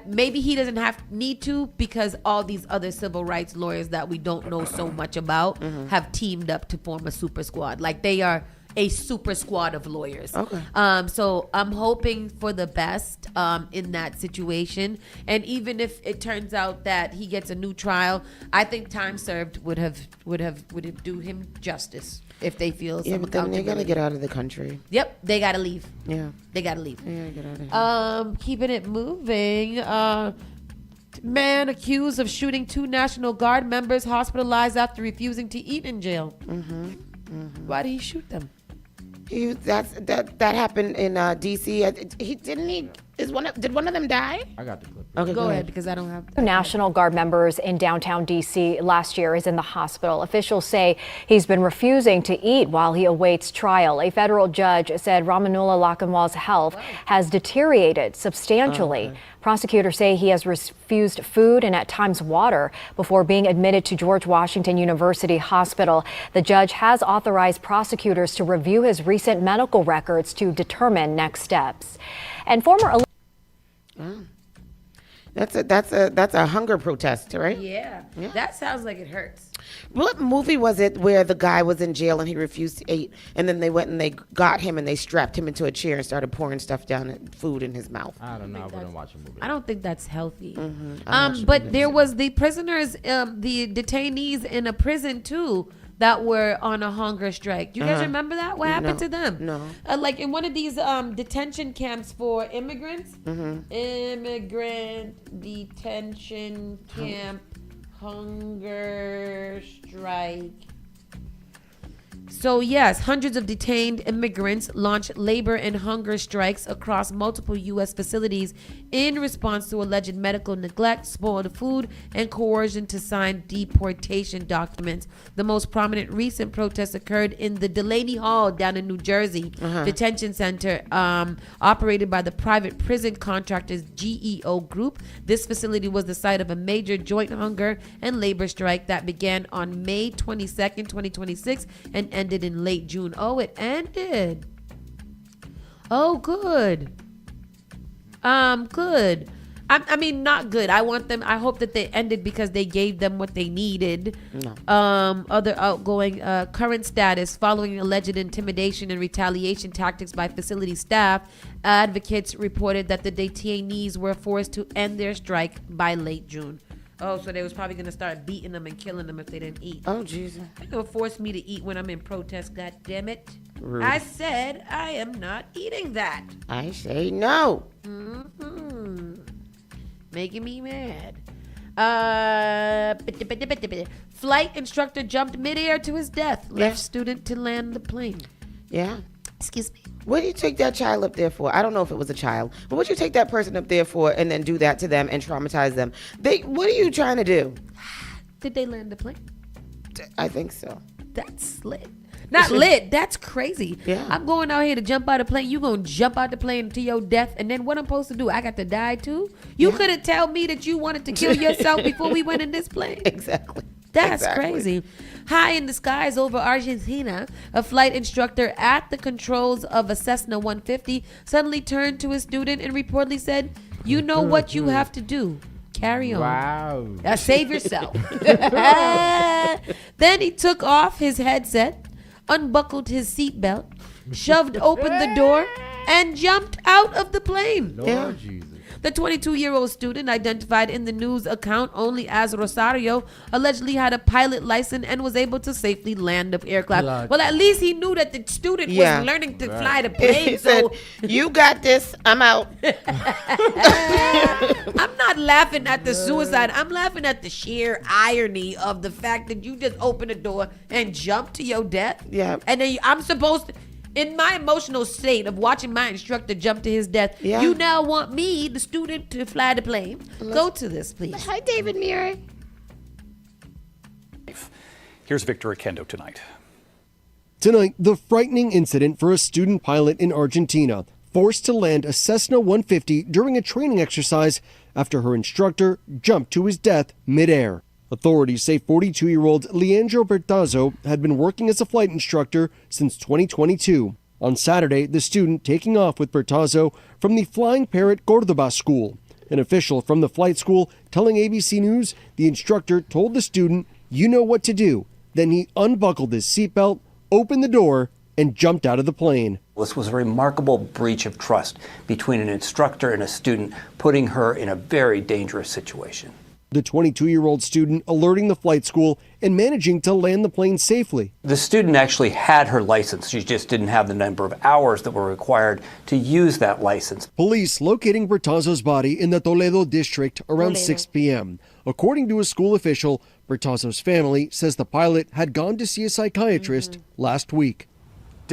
maybe he doesn't need to, because all these other civil rights lawyers that we don't know so much about have teamed up to form a super squad. Like, they are a super squad of lawyers. Okay. So I'm hoping for the best in that situation. And even if it turns out that he gets a new trial, I think time served would have do him justice if they feel some but then they gotta get out of the country. Yep, they gotta leave. Yeah, they gotta leave. Yeah, get out of here. Keeping it moving. Man accused of shooting 2 National Guard members hospitalized after refusing to eat in jail. Why did he shoot them? That happened in D.C. Did one of them die? I got the clip. Okay, Go ahead, because I don't have. National Guard members in downtown D.C. last year is in the hospital. Officials say he's been refusing to eat while he awaits trial. A federal judge said Ramanullah Lakhanwal's health has deteriorated substantially. Prosecutors say he has refused food and at times water before being admitted to George Washington University Hospital. The judge has authorized prosecutors to review his recent medical records to determine next steps. And former That's a hunger protest, right? Yeah, that sounds like it hurts. What movie was it where the guy was in jail and he refused to eat, and then they went and they got him and they strapped him into a chair and started pouring stuff down, food in his mouth? I don't know. I wouldn't watch a movie. I don't think that's healthy. Mm-hmm. But there was the prisoners, the detainees in a prison too, that were on a hunger strike. Do you guys remember that? What happened to them? No. Like in one of these detention camps for immigrants. Immigrant detention camp hunger strike. So yes, hundreds of detained immigrants launched labor and hunger strikes across multiple U.S. facilities in response to alleged medical neglect, spoiled food, and coercion to sign deportation documents. The most prominent recent protests occurred in the Delaney Hall down in New Jersey detention center operated by the private prison contractors GEO Group. This facility was the site of a major joint hunger and labor strike that began on May 22nd, 2026 and ended in late June. Oh, it ended. Oh, good. Good. I mean, not good. I hope that they ended because they gave them what they needed. No. Other outgoing current status following alleged intimidation and retaliation tactics by facility staff. Advocates reported that the detainees were forced to end their strike by late June. Oh, so they was probably going to start beating them and killing them if they didn't eat. Oh, Jesus. They're going to force me to eat when I'm in protest, God damn it. Rude. I said I am not eating that. I say no. Making me mad. Flight instructor jumped midair to his death. Left student to land the plane. Yeah. Excuse me. What do you take that child up there for? I don't know if it was a child, but what you take that person up there for and then do that to them and traumatize them? What are you trying to do? Did they land the plane? I think so. That's lit. Not lit. That's crazy. Yeah. I'm going out here to jump out of plane. You gonna jump out the plane to your death, and then what I'm supposed to do? I got to die too? You couldn't tell me that you wanted to kill yourself before we went in this plane. Exactly. That's crazy. High in the skies over Argentina, a flight instructor at the controls of a Cessna 150 suddenly turned to a student and reportedly said, "You know what you have to do. Carry on. Wow. Save yourself." Then he took off his headset, unbuckled his seatbelt, shoved open the door, and jumped out of the plane. Lord Jesus. The 22-year-old student, identified in the news account only as Rosario, allegedly had a pilot license and was able to safely land the aircraft. Well, at least he knew that the student was learning to fly the plane. He said, "You got this. I'm out." I'm not laughing at the suicide. I'm laughing at the sheer irony of the fact that you just opened the door and jumped to your death. Yeah. And then I'm supposed to, in my emotional state of watching my instructor jump to his death, you now want me, the student, to fly the plane. Go to this, please. Hi, David Murray. Here's Victor Akendo tonight. Tonight, the frightening incident for a student pilot in Argentina, forced to land a Cessna 150 during a training exercise after her instructor jumped to his death midair. Authorities say 42-year-old Leandro Bertazzo had been working as a flight instructor since 2022. On Saturday, the student taking off with Bertazzo from the Flying Parrot Cordoba school. An official from the flight school telling ABC News the instructor told the student, "You know what to do." Then he unbuckled his seatbelt, opened the door, and jumped out of the plane. This was a remarkable breach of trust between an instructor and a student, putting her in a very dangerous situation. The 22-year-old student alerting the flight school and managing to land the plane safely. The student actually had her license. She just didn't have the number of hours that were required to use that license. Police locating Bertazzo's body in the Toledo district around 6 p.m. According to a school official, Bertazzo's family says the pilot had gone to see a psychiatrist last week.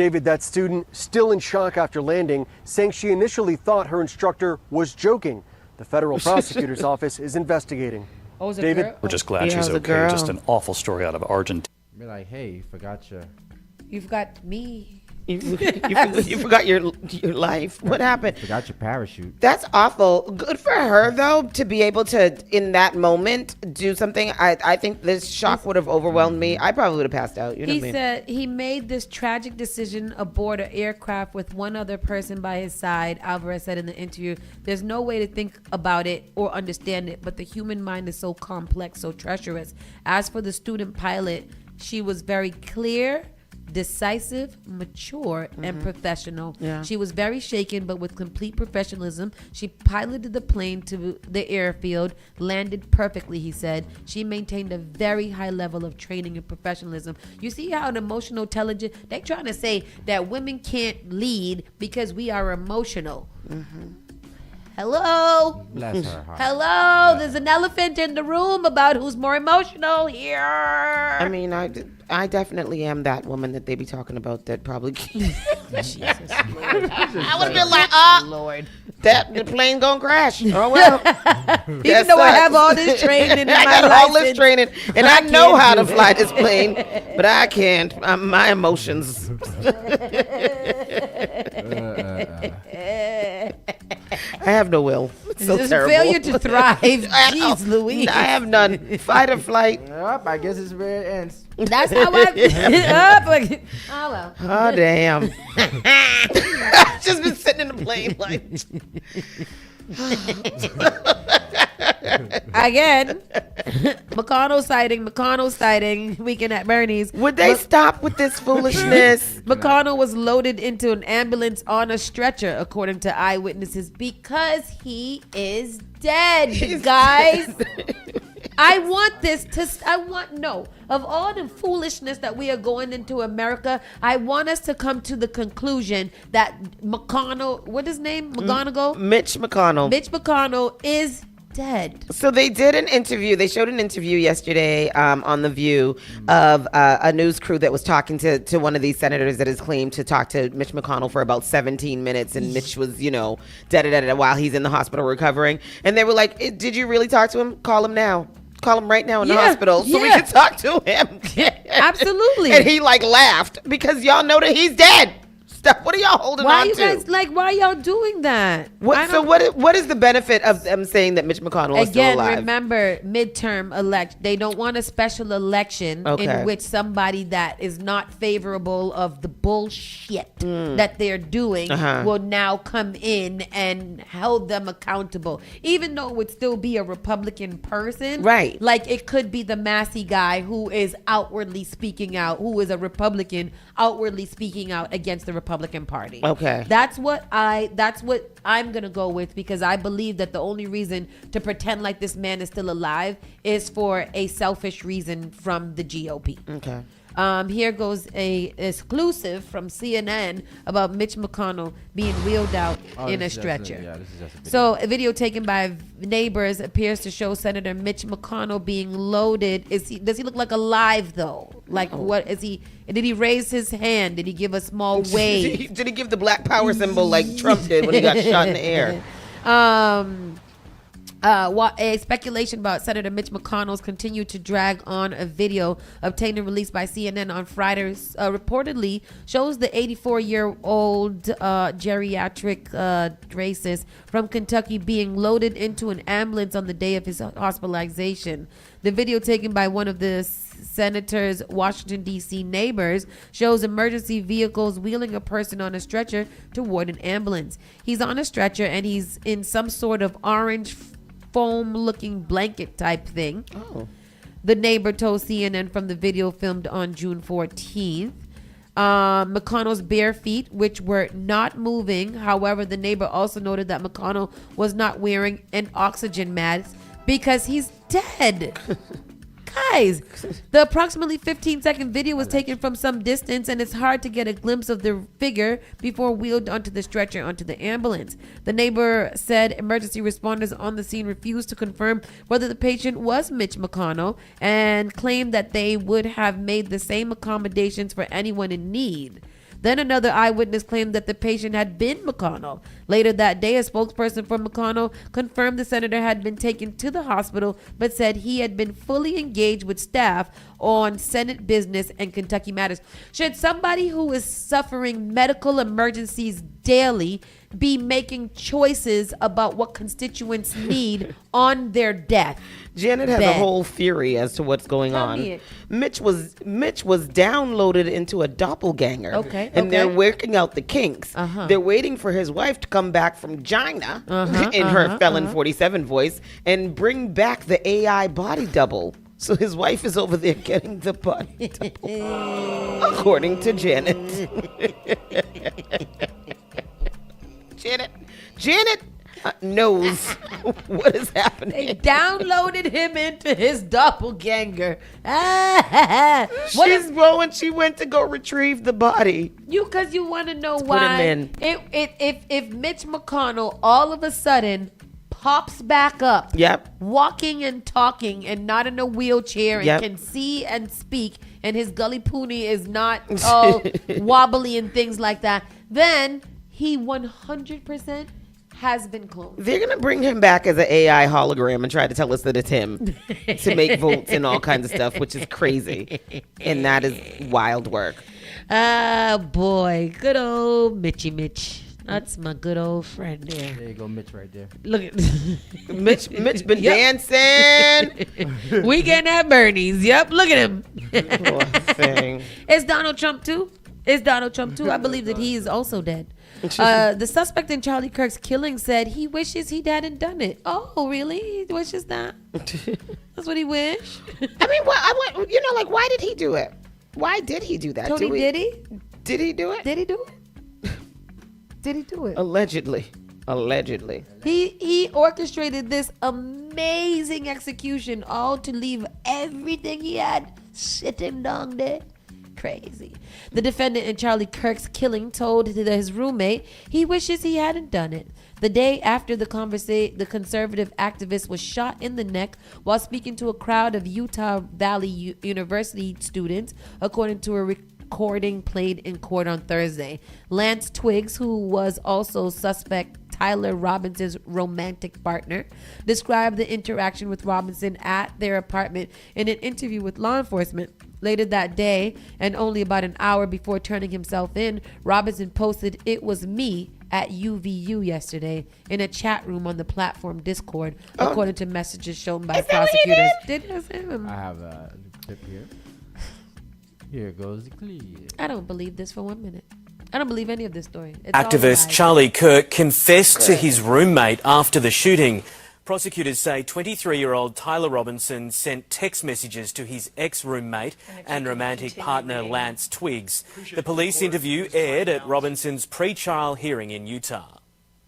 David, that student, still in shock after landing, saying she initially thought her instructor was joking. The federal prosecutor's office is investigating. Oh, was it David? girl? We're just glad she's it was a okay. girl. Just an awful story out of Argentina. Be like, hey, forgot your. You've got me. You forgot your life. What happened? Forgot your parachute. That's awful. Good for her though to be able to in that moment do something. I think this shock would have overwhelmed me. I probably would have passed out. You know He what I mean? said he made this tragic decision aboard an aircraft with one other person by his side. Alvarez said in the interview, "There's no way to think about it or understand it, but the human mind is so complex, so treacherous." As for the student pilot, she was very clear, decisive, mature, and professional. Yeah. She was very shaken, but with complete professionalism. She piloted the plane to the airfield, landed perfectly, he said. She maintained a very high level of training and professionalism. You see how an emotional intelligence, they're trying to say that women can't lead because we are emotional. Hello? Bless her heart. Hello? There's an elephant in the room about who's more emotional here. I mean, I definitely am that woman that they be talking about that probably. Jesus, Lord. I would have been like, Lord. that the plane gonna crash. Oh well. Even though I have all this training in I my got all this license, training, and I know can't how do to fly it. this plane, but I can't. My emotions. I have no will. It's so It's a terrible. failure to thrive. I know. Jeez Louise. I have none. Fight or flight. Yep, I guess it's where it ends. That's how I. Oh well. Oh damn. I've just been sitting in the plane like. Again, McConnell sighting, weekend at Bernie's. Would they stop with this foolishness? McConnell was loaded into an ambulance on a stretcher, according to eyewitnesses, because he is dead, guys. Of all the foolishness that we are going into America, I want us to come to the conclusion that McConnell, what is his name? McGonagall? Mitch McConnell. Mitch McConnell is dead. So they did an interview. They showed an interview yesterday on The View of a news crew that was talking to one of these senators that has claimed to talk to Mitch McConnell for about 17 minutes. And Mitch was, da-da-da-da while he's in the hospital recovering. And they were like, did you really talk to him? Call him now. Call him right now in the hospital so we can talk to him. Absolutely. And he laughed because y'all know that he's dead. Stop. What are y'all holding Why on you to? guys why y'all doing that? What is the benefit of them saying that Mitch McConnell is still alive? Remember, midterm election. They don't want a special election in which somebody that is not favorable of the bullshit that they're doing will now come in and hold them accountable. Even though it would still be a Republican person. Right. Like it could be the Massey guy who is outwardly speaking out, who is a Republican outwardly speaking out against the Republican Party. Okay. That's what I'm gonna go with, because I believe that the only reason to pretend like this man is still alive is for a selfish reason from the GOP. Okay. Here goes a exclusive from CNN about Mitch McConnell being wheeled out in a stretcher. So a video taken by neighbors appears to show Senator Mitch McConnell being loaded. Does he look like alive though? Like what is he? Did he raise his hand? Did he give a small wave? Did he give the Black Power symbol like Trump did when he got shot in the air? A speculation about Senator Mitch McConnell's continued to drag on. A video obtained and released by CNN on Friday reportedly shows the 84-year-old geriatric racist from Kentucky being loaded into an ambulance on the day of his hospitalization. The video taken by one of the senator's Washington, D.C. neighbors shows emergency vehicles wheeling a person on a stretcher toward an ambulance. He's on a stretcher and he's in some sort of orange foam-looking blanket type thing. The neighbor told CNN from the video filmed on June 14th. McConnell's bare feet, which were not moving. However, the neighbor also noted that McConnell was not wearing an oxygen mask because he's dead. Guys, the approximately 15-second video was taken from some distance, and it's hard to get a glimpse of the figure before wheeled onto the stretcher onto the ambulance. The neighbor said emergency responders on the scene refused to confirm whether the patient was Mitch McConnell and claimed that they would have made the same accommodations for anyone in need. Then another eyewitness claimed that the patient had been McConnell. Later that day, a spokesperson for McConnell confirmed the senator had been taken to the hospital, but said he had been fully engaged with staff on Senate business and Kentucky matters. Should somebody who is suffering medical emergencies daily be making choices about what constituents need on their death? Janet has a whole theory as to what's going Tell on. me it. Mitch was downloaded into a doppelganger. Okay, And they're okay. working out the kinks. They're waiting for his wife to come back from China in her Felon 47 voice and bring back the AI body double. So his wife is over there getting the body double, according to Janet. Janet knows what is happening. They downloaded him into his doppelganger. She went to go retrieve the body. Because you want to know Put why. him in. If Mitch McConnell all of a sudden pops back up, walking and talking and not in a wheelchair and can see and speak, and his gully poonie is not all wobbly and things like that, then he 100% has been cloned. They're going to bring him back as an AI hologram and try to tell us that it's him to make votes and all kinds of stuff, which is crazy. And that is wild work. Ah, boy. Good old Mitchy Mitch. That's my good old friend there. There you go, Mitch right there. Look at Mitch been dancing. Weekend at Bernie's. Yep, look at him. Poor thing. Is Donald Trump too? I believe that he is also dead. The suspect in Charlie Kirk's killing said he wishes he hadn't done it. Oh, really? He wishes that? That's what he wished? I mean, why did he do it? Why did he do that? Tony, did he? Did he do it? Did he do it? Did he do it? Allegedly. He orchestrated this amazing execution, all to leave everything he had sitting down there. Crazy. The defendant in Charlie Kirk's killing told his roommate he wishes he hadn't done it. The day after the conservative activist was shot in the neck while speaking to a crowd of Utah Valley University students, according to a recording played in court on Thursday. Lance Twiggs, who was also suspect Tyler Robinson's romantic partner, described the interaction with Robinson at their apartment in an interview with law enforcement. Later that day, and only about an hour before turning himself in, Robinson posted, "It was me at UVU yesterday," in a chat room on the platform Discord, according to messages shown by prosecutors. Did him? I have a clip here. Here goes the clip. I don't believe this for 1 minute. I don't believe any of this story. It's Activist Charlie Kirk confessed to his roommate after the shooting. Prosecutors say 23-year-old Tyler Robinson sent text messages to his ex-roommate and romantic partner Lance Twiggs. The police interview aired at Robinson's pre-trial hearing in Utah.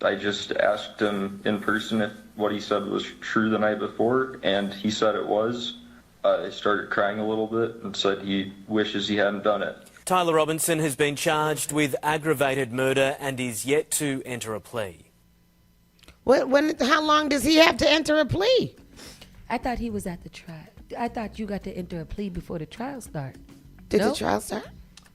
I just asked him in person if what he said was true the night before, and he said it was. I started crying a little bit and said he wishes he hadn't done it. Tyler Robinson has been charged with aggravated murder and is yet to enter a plea. How long does he have to enter a plea? I thought he was at the trial. I thought you got to enter a plea before the trial start. Did the trial start?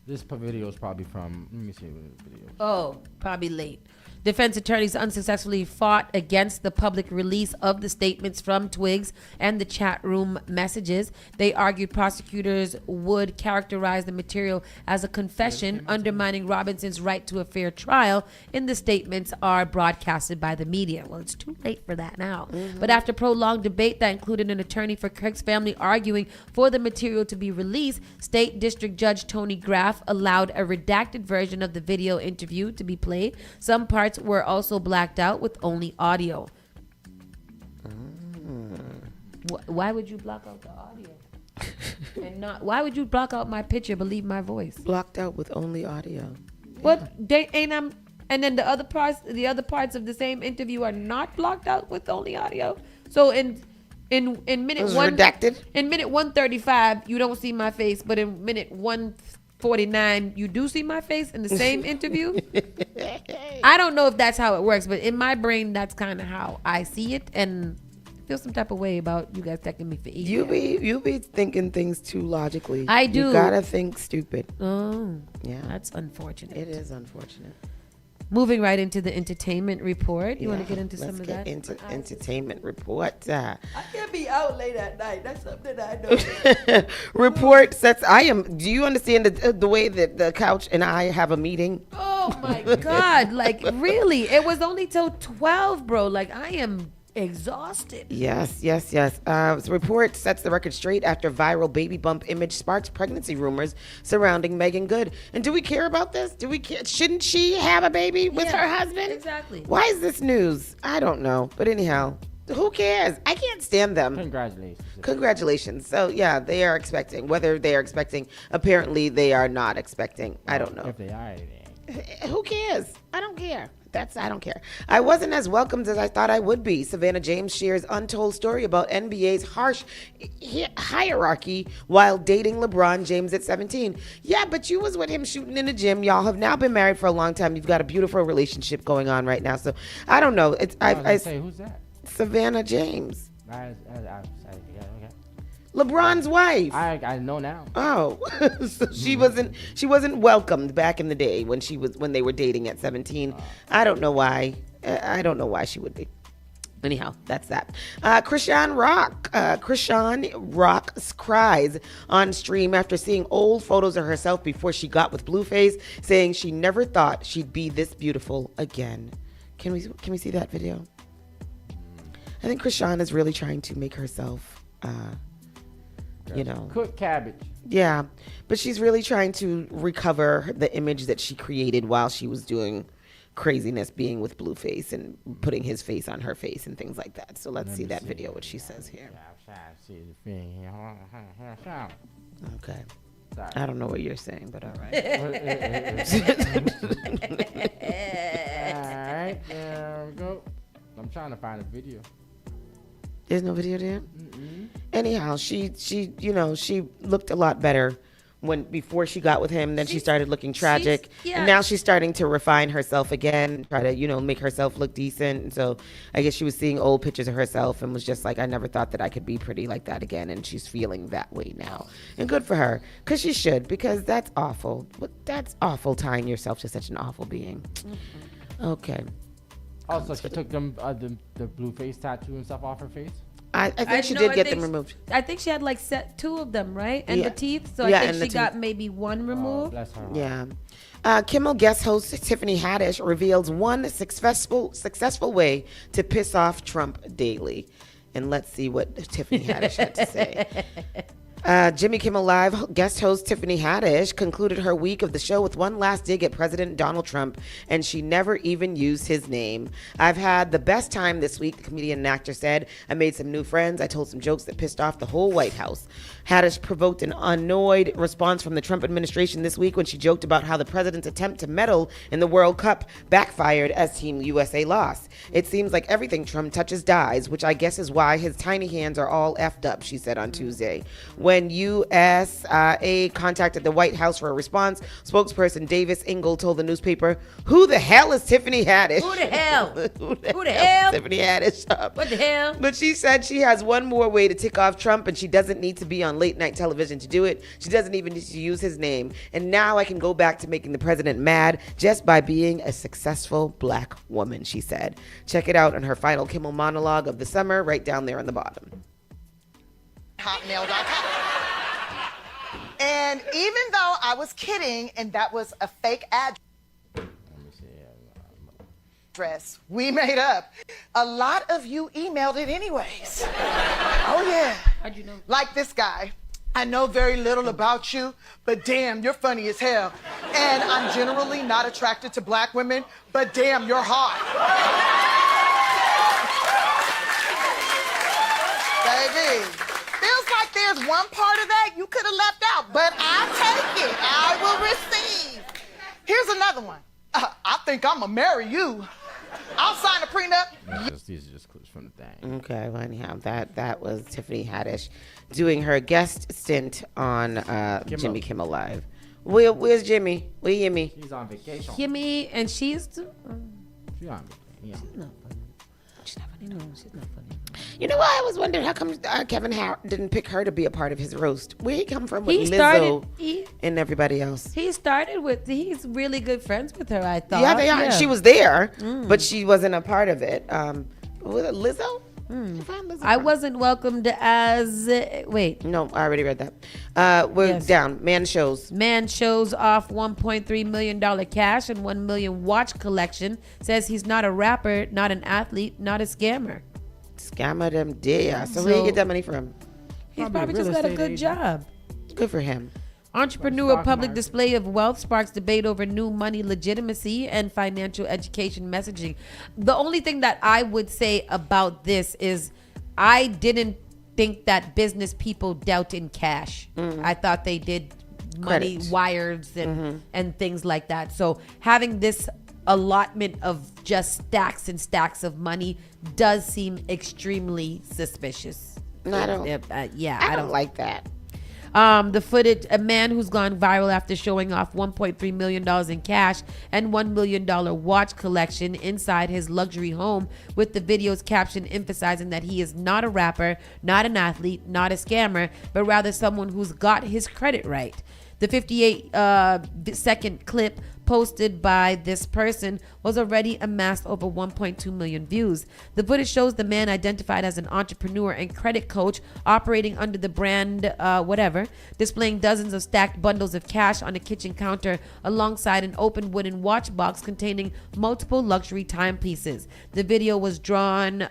This video is probably from, let me see what the video is. Oh, probably late. Defense attorneys unsuccessfully fought against the public release of the statements from Twiggs and the chat room messages. They argued prosecutors would characterize the material as a confession, undermining Robinson's right to a fair trial, and the statements are broadcasted by the media. Well, it's too late for that now. But after prolonged debate that included an attorney for Kirk's family arguing for the material to be released, State District Judge Tony Graff allowed a redacted version of the video interview to be played. Some parts were also blacked out with only audio. Why would you block out the audio? And not? Why would you block out my picture but leave my voice? Blocked out with only audio. What? And then the other parts of the same interview are not blocked out with only audio. So in minute one, redacted. In minute 135, you don't see my face, but in minute 149, you do see my face in the same interview. I don't know if that's how it works, but in my brain, that's kind of how I see it. And feel some type of way about you guys taking me for eating. You be thinking things too logically. I do. You gotta think stupid. Oh, yeah, that's unfortunate. It is unfortunate. Moving right into the entertainment report. You want to get into some of Let's get that? into entertainment report. I can't be out late at night. That's something I know. Report sets. Do you understand the way that the couch and I have a meeting? Oh my God. Like, really? It was only till 12, bro. Like, I am exhausted. Yes. The report sets the record straight after viral baby bump image sparks pregnancy rumors surrounding Megan Good. And do we care about this? Do we care? Shouldn't she have a baby with her husband? Exactly. Why is this news? I don't know. But anyhow, who cares? I can't stand them. Congratulations. So yeah, they are expecting. Whether they are expecting, apparently they are not expecting. I don't know. If they are, Who cares? I don't care. I don't care. I wasn't as welcomed as I thought I would be. Savannah James shares untold story about NBA's harsh hierarchy while dating LeBron James at 17. Yeah, but you was with him shooting in the gym. Y'all have now been married for a long time. You've got a beautiful relationship going on right now. So I don't know. I say, who's that? Savannah James. Okay. LeBron's wife. I know now. Oh, so she wasn't welcomed back in the day when they were dating at 17. I don't know why. I don't know why she would be. Anyhow, that's that. Krishan Rock cries on stream after seeing old photos of herself before she got with Blueface, saying she never thought she'd be this beautiful again. Can we see that video? I think Krishan is really trying to make herself, cook cabbage. Yeah, but she's really trying to recover the image that she created while she was doing craziness, being with Blueface and putting his face on her face and things like that. So let's see that video, what she says here. Okay. Sorry. I don't know what you're saying, but all right. All right, there we go. I'm trying to find a video. There's no video there? Anyhow, she looked a lot better before she got with him. Then she started looking tragic. And now she's starting to refine herself again, try to, make herself look decent. And so I guess she was seeing old pictures of herself and was just like, I never thought that I could be pretty like that again. And she's feeling that way now. And good for her, because she should, because that's awful. That's awful, tying yourself to such an awful being. Okay. Also, she took the Blueface tattoo and stuff off her face. I think she did get them removed. I think she had like two of them, right? And the teeth. So I think she got maybe one removed. Bless her. Yeah. Kimmel guest host Tiffany Haddish reveals one successful way to piss off Trump daily. And let's see what Tiffany Haddish had to say. Jimmy Kimmel Live guest host Tiffany Haddish concluded her week of the show with one last dig at President Donald Trump, and she never even used his name. I've had the best time this week, the comedian and actor said. I made some new friends. I told some jokes that pissed off the whole White House. Haddish provoked an annoyed response from the Trump administration this week when she joked about how the president's attempt to meddle in the World Cup backfired as Team USA lost. It seems like everything Trump touches dies, which I guess is why his tiny hands are all effed up, she said on Tuesday. When USA contacted the White House for a response, spokesperson Davis Ingle told the newspaper, "Who the hell is Tiffany Haddish?" Who the hell? Who the hell? Tiffany Haddish. What the hell? But she said she has one more way to tick off Trump, and she doesn't need to be on late night television to do it. She doesn't even need to use his name. And now I can go back to making the president mad just by being a successful black woman, she said. Check it out on her final Kimmel monologue of the summer, right down there on the bottom. Hotmail.com. And even though I was kidding and that was a fake address we made up, a lot of you emailed it anyways. Oh yeah. How'd you know? Like this guy. I know very little about you, but damn, you're funny as hell. And I'm generally not attracted to black women, but damn, you're hot. Baby, feels like there's one part of that you could have left out, but I'll take it. I will receive. Here's another one. I think I'm gonna marry you. I'll sign a prenup. These are just clips from the thing. Okay, well anyhow, that was Tiffany Haddish doing her guest stint on Jimmy Kimmel Live. Where's Jimmy? Where Yimmy? She's on vacation. Yimmy, and she's She's on vacation. she's not funny. No, she's not funny. You know what? I was wondering how come Kevin Hart didn't pick her to be a part of his roast. Where he come from with Lizzo and everybody else? He's really good friends with her, I thought. Yeah, they are. She was there, but she wasn't a part of it. Was it Lizzo? I wasn't welcomed as wait. No, I already read that. We're down. Man shows off $1.3 million cash and 1 million watch collection. Says he's not a rapper, not an athlete, not a scammer. Scammer them dear. So where you get that money from? He's probably just got a good job. Good for him. Entrepreneur public display of wealth sparks debate over new money legitimacy and financial education messaging. The only thing that I would say about this is I didn't think that business people dealt in cash. I thought they did money wires and things like that. So having this allotment of just stacks and stacks of money does seem extremely suspicious. No, I don't. I don't like that. The footage, a man who's gone viral after showing off $1.3 million in cash and $1 million watch collection inside his luxury home, with the video's caption emphasizing that he is not a rapper, not an athlete, not a scammer, but rather someone who's got his credit right. The 58-second clip posted by this person was already amassed over 1.2 million views. The footage shows the man, identified as an entrepreneur and credit coach operating under the brand displaying dozens of stacked bundles of cash on a kitchen counter alongside an open wooden watch box containing multiple luxury timepieces. The video was drawn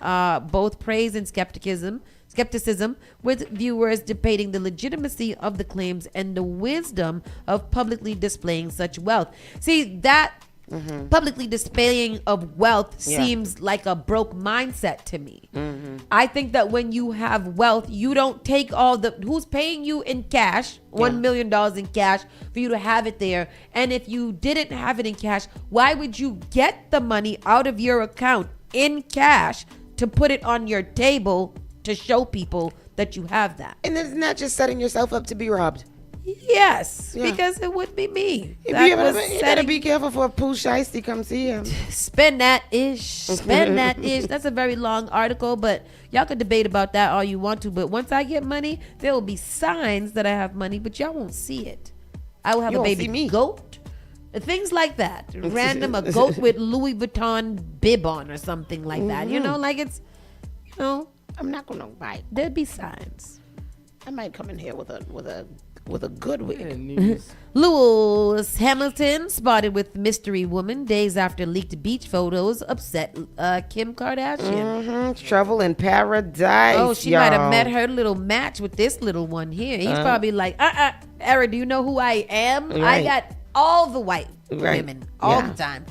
both praise and skepticism, with viewers debating the legitimacy of the claims and the wisdom of publicly displaying such wealth. See, that publicly displaying of wealth seems like a broke mindset to me. I think that when you have wealth, you don't take who's paying you in cash, $1 million in cash for you to have it there. And if you didn't have it in cash, why would you get the money out of your account in cash to put it on your table to show people that you have that? And isn't that just setting yourself up to be robbed? Yes, because it would be me. You better be careful for a Pooh Shiesty come see him. Spend that ish. That's a very long article, but y'all can debate about that all you want to. But once I get money, there will be signs that I have money, but y'all won't see it. I will have a baby goat. Things like that. A goat with Louis Vuitton bib on or something like that. You know, like it's, I'm not gonna bite. There'd be signs. I might come in here with a good wig. Lewis Hamilton spotted with mystery woman days after leaked beach photos upset Kim Kardashian. Trouble in paradise. Oh, she might have met her little match with this little one here. He's probably like, Era, do you know who I am? Right. I got all the white women all the time.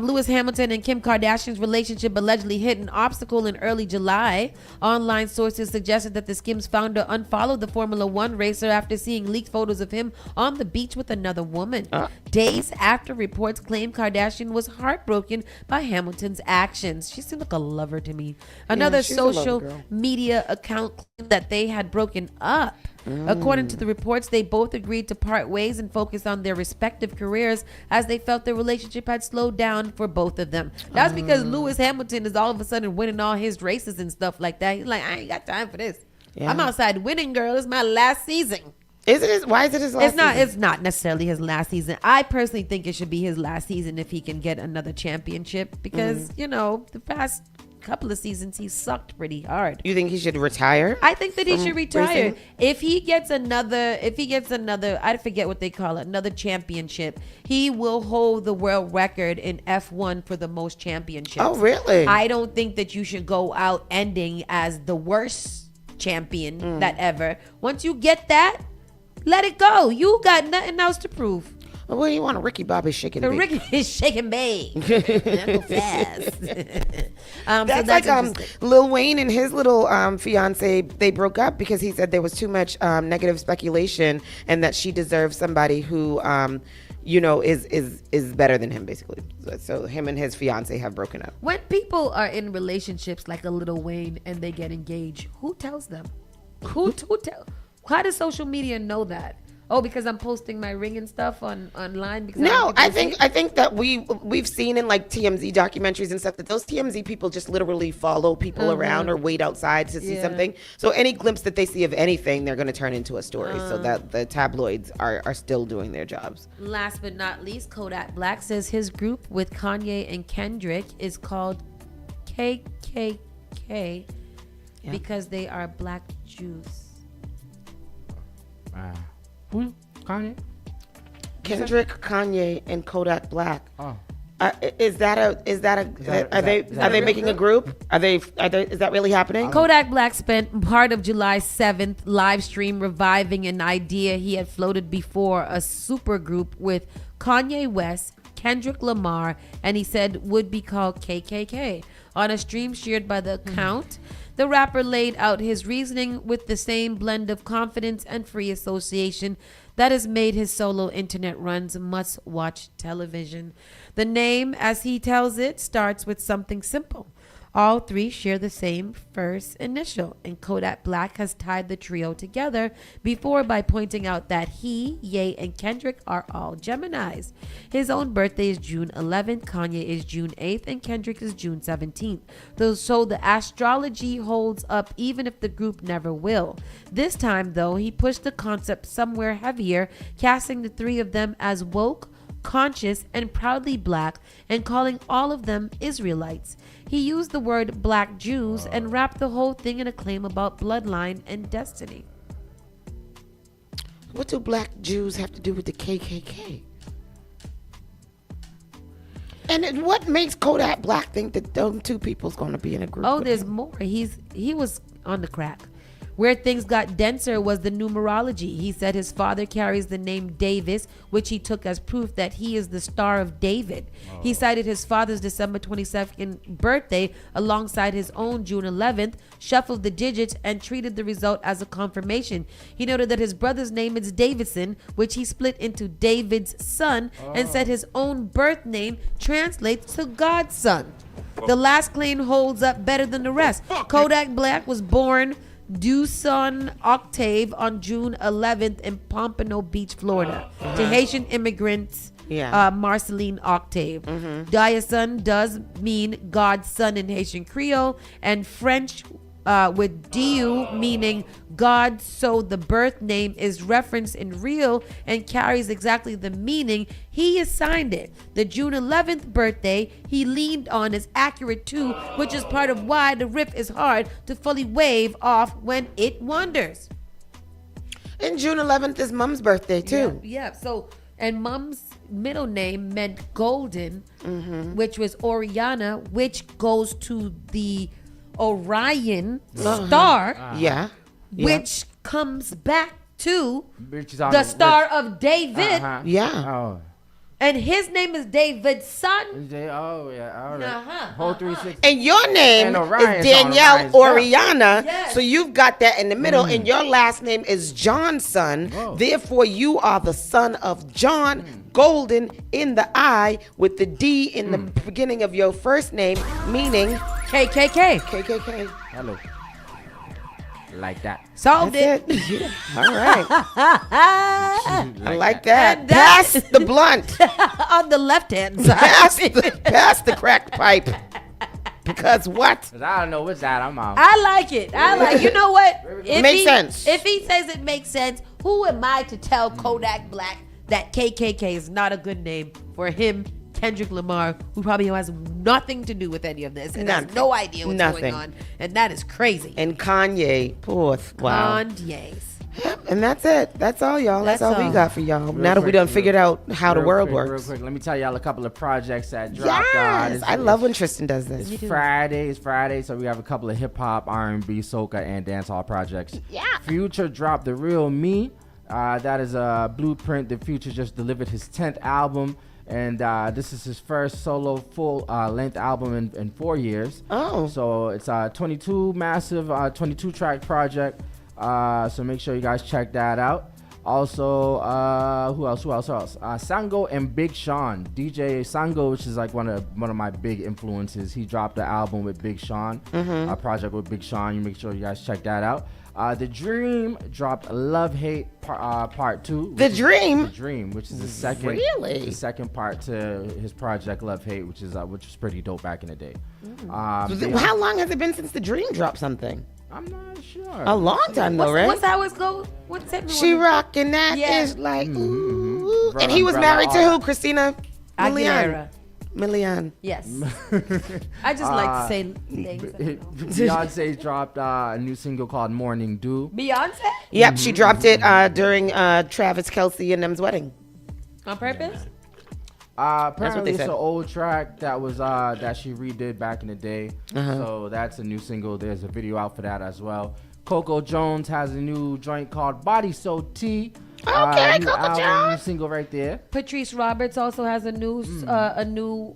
Lewis Hamilton and Kim Kardashian's relationship allegedly hit an obstacle in early July. Online sources suggested that the Skims founder unfollowed the Formula One racer after seeing leaked photos of him on the beach with another woman. Days after reports claimed Kardashian was heartbroken by Hamilton's actions. She seemed like a lover to me. Another social media account claimed that they had broken up. According to the reports, they both agreed to part ways and focus on their respective careers as they felt their relationship had slowed down for both of them. That's because Lewis Hamilton is all of a sudden winning all his races and stuff like that. He's like, I ain't got time for this. I'm outside winning, girl. It's my last season. Why is it his last season? It's not necessarily his last season. I personally think it should be his last season if he can get another championship because, the past couple of seasons he sucked pretty hard. You think he should retire? I think that he should retire. Racing? If he gets another, I forget what they call it, another championship, he will hold the world record in F1 for the most championships. Oh, really? I don't think that you should go out ending as the worst champion that ever. Once you get that, let it go. You got nothing else to prove. Well, you want a Ricky Bobby shaking babe. Ricky is shaking babe. Go fast. That's like Lil Wayne and his little fiance. They broke up because he said there was too much negative speculation and that she deserves somebody who, is better than him, basically. So him and his fiance have broken up. When people are in relationships like a Lil Wayne and they get engaged, who tells them? Who tell? How does social media know that? Oh, because I'm posting my ring and stuff online. Because No, I think that we've seen in like TMZ documentaries and stuff that those TMZ people just literally follow people around or wait outside to see something. So any glimpse that they see of anything, they're going to turn into a story. So that the tabloids are still doing their jobs. Last but not least, Kodak Black says his group with Kanye and Kendrick is called KKK because they are black Jews. Who? Kanye? Kendrick, Kanye, and Kodak Black. Oh. Are they making a group? Is that really happening? Kodak Black spent part of July 7th live stream reviving an idea he had floated before, a super group with Kanye West, Kendrick Lamar, and he said would be called KKK. On a stream shared by the account, the rapper laid out his reasoning with the same blend of confidence and free association that has made his solo internet runs must-watch television. The name, as he tells it, starts with something simple. All three share the same first initial, and Kodak Black has tied the trio together before by pointing out that he, Ye, and Kendrick are all Geminis. His own birthday is June 11th, Kanye is June 8th, and Kendrick is June 17th. So the astrology holds up even if the group never will. This time, though, he pushed the concept somewhere heavier, casting the three of them as woke, conscious, and proudly black, and calling all of them Israelites. He used the word black Jews and wrapped the whole thing in a claim about bloodline and destiny. What do black Jews have to do with the KKK? And what makes Kodak Black think that those two people's going to be in a group? Oh, there's more. He was on the crack. Where things got denser was the numerology. He said his father carries the name Davis, which he took as proof that he is the Star of David. He cited his father's December 22nd birthday alongside his own June 11th, shuffled the digits, and treated the result as a confirmation. He noted that his brother's name is Davidson, which he split into David's son, and said his own birth name translates to God's son. The last claim holds up better than the rest. Kodak Black was born Dewson Octave on June 11th in Pompano Beach, Florida, to Haitian immigrants. Marceline Octave. Diason does mean God's son in Haitian Creole, and French with Dieu meaning God, so the birth name is referenced in real and carries exactly the meaning he assigned it. The June 11th birthday he leaned on is accurate too, which is part of why the riff is hard to fully wave off when it wanders. And June 11th is Mom's birthday too. Yeah. So, and Mom's middle name meant golden, which was Oriana, which goes to the Orion star, which comes back to the Star of David. And his name is David's son. Whole 360. And your name is Danielle Oriana. So you've got that in the middle, and your last name is Johnson. Therefore, you are the son of John Golden in the I with the D in the beginning of your first name, meaning KKK. KKK. Hello. Like that. Solved That's it. Yeah. All right. I like that. Pass the blunt. On the left-hand side. Pass the cracked pipe. Because what? 'Cause I don't know what's that. I'm out. I like it. You know what? It makes sense. If he says it makes sense, who am I to tell Kodak Black that KKK is not a good name for him, Kendrick Lamar, who probably has nothing to do with any of this and has no idea what's going on. And that is crazy. And Kanye. Wow. Kanye's. Yep, and that's it. That's all, y'all. That's all we got for y'all. Now that we done figured out how the world works. Real quick, let me tell y'all a couple of projects that dropped. Yes, I love when Tristan does this. It's Friday, so we have a couple of hip hop, R&B, soca, and dancehall projects. Yeah. Future dropped The Real Me. That is a blueprint. The Future just delivered his 10th album. And this is his first solo full length album in 4 years. Oh. So it's a 22 track project. So make sure you guys check that out. Also, who else? Sango and Big Sean. DJ Sango, which is like one of my big influences. He dropped an album with Big Sean, a project with Big Sean. You make sure you guys check that out. The Dream dropped Love Hate Part 2. The Dream? The Dream, which is the second, the second part to his project Love Hate, which was pretty dope back in the day. How long has it been since The Dream dropped something? I'm not sure. A long time though, right? What's how it's go? What's everyone? She rocking that is like ooh. And he was married to who? Christina Aguilera. Milian. Yes. I just like to say things. Beyonce dropped a new single called Morning Dew. Beyonce? Yep, she dropped it during Travis Kelce and them's wedding. On purpose? Apparently they it's said. an old track that was that she redid back in the day. Uh-huh. So that's a new single. There's a video out for that as well. Coco Jones has a new joint called Body So T. Okay, new Coco album, Jones. new single right there. Patrice Roberts also has a new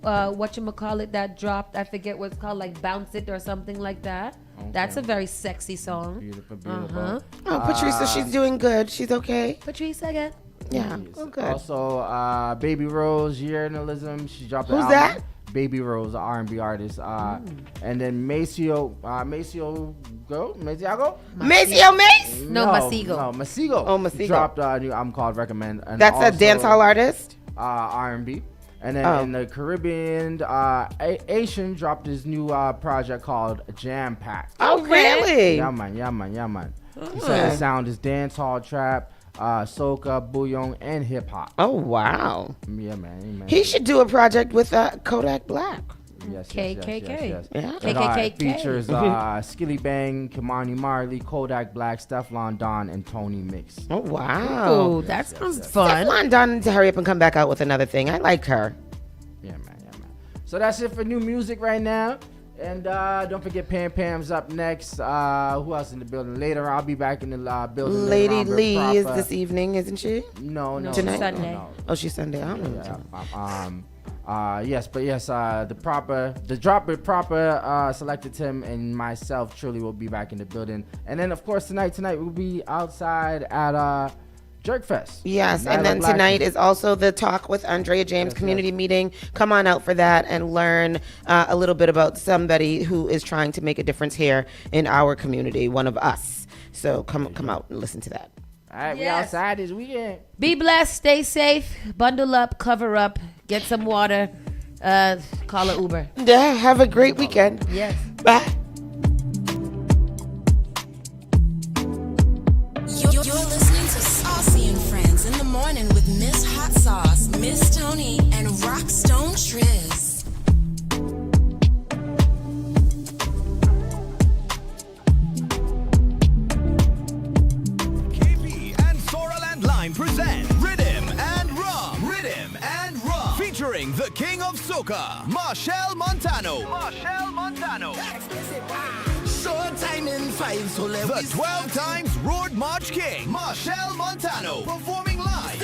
whatchamacallit that dropped. I forget what it's called, like Bounce It or something like that. Okay. That's a very sexy song. Beautiful, beautiful. Uh-huh. Oh, Patrice, so she's doing good. She's okay. Patrice again. Yeah. Oh, good. Also, Baby Rose, Journalism. She dropped an Who's album. that? Baby Rose, an R&B artist. And then Maceo Mace? Maceo Mace? No, Masigo. No, Masigo. Oh, Masigo. Dropped a new album called Recommend. And That's a also, dancehall artist? R&B. And then in the Caribbean, Asian dropped his new project called Jam Pack. Oh, really? Yeah, man. He said the sound is dancehall, trap, soca, bouillon, and hip hop. Oh, wow. Yeah, man. He should do a project with Kodak Black. Yes, KKK. yes. Yeah. It features Skilly Bang, Kimani Marley, Kodak Black, Stefflon Don, and Tony Mix. Oh, wow. Oh, that sounds fun. Stefflon Don needs to hurry up and come back out with another thing. I like her. Yeah, man. So that's it for new music right now. And don't forget Pam Pam's up next. Who else in the building? Later, I'll be back in the building. Lady Lee is this evening, isn't she? No, tonight. Sunday. No. Oh, she's Sunday. I don't know. The Drop It Proper, Selected Tim and myself truly will be back in the building. And then of course tonight we'll be outside at Jerkfest. Yes, and then tonight is also the Talk with Andrea James community meeting. Come on out for that and learn a little bit about somebody who is trying to make a difference here in our community, one of us. So come out and listen to that. All right, we outside this weekend. Be blessed, stay safe, bundle up, cover up, get some water, call an Uber. Yeah, have a great weekend. Yes. Bye. You're listening to Saucy and Friends in the morning with Miss Hot Sauce, Miss Tony, and Rockstone Triz. Present Rhythm and Rum. Rhythm and Rum. Featuring the king of soca, Marshall Montano. Showtime in 5, so let the 12 times Road March King, Marshall Montano, performing live.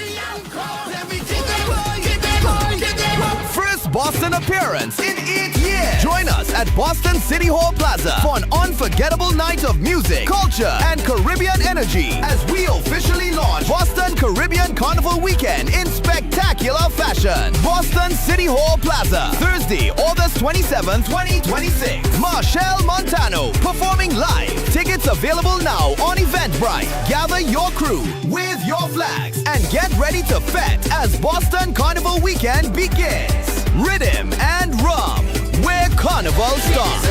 First Boston appearance in 8 years. Join us at Boston City Hall Plaza for an unforgettable night of music, culture, and Caribbean energy as we officially launch Boston Caribbean Carnival Weekend in spectacular fashion. Boston City Hall Plaza, Thursday, August 27, 2026. Marshall Montano performing live. Tickets available now on Eventbrite. Gather your crew with your flags and get ready to fet as Boston Carnival Weekend begins. Rhythm and Rum, where Carnival starts.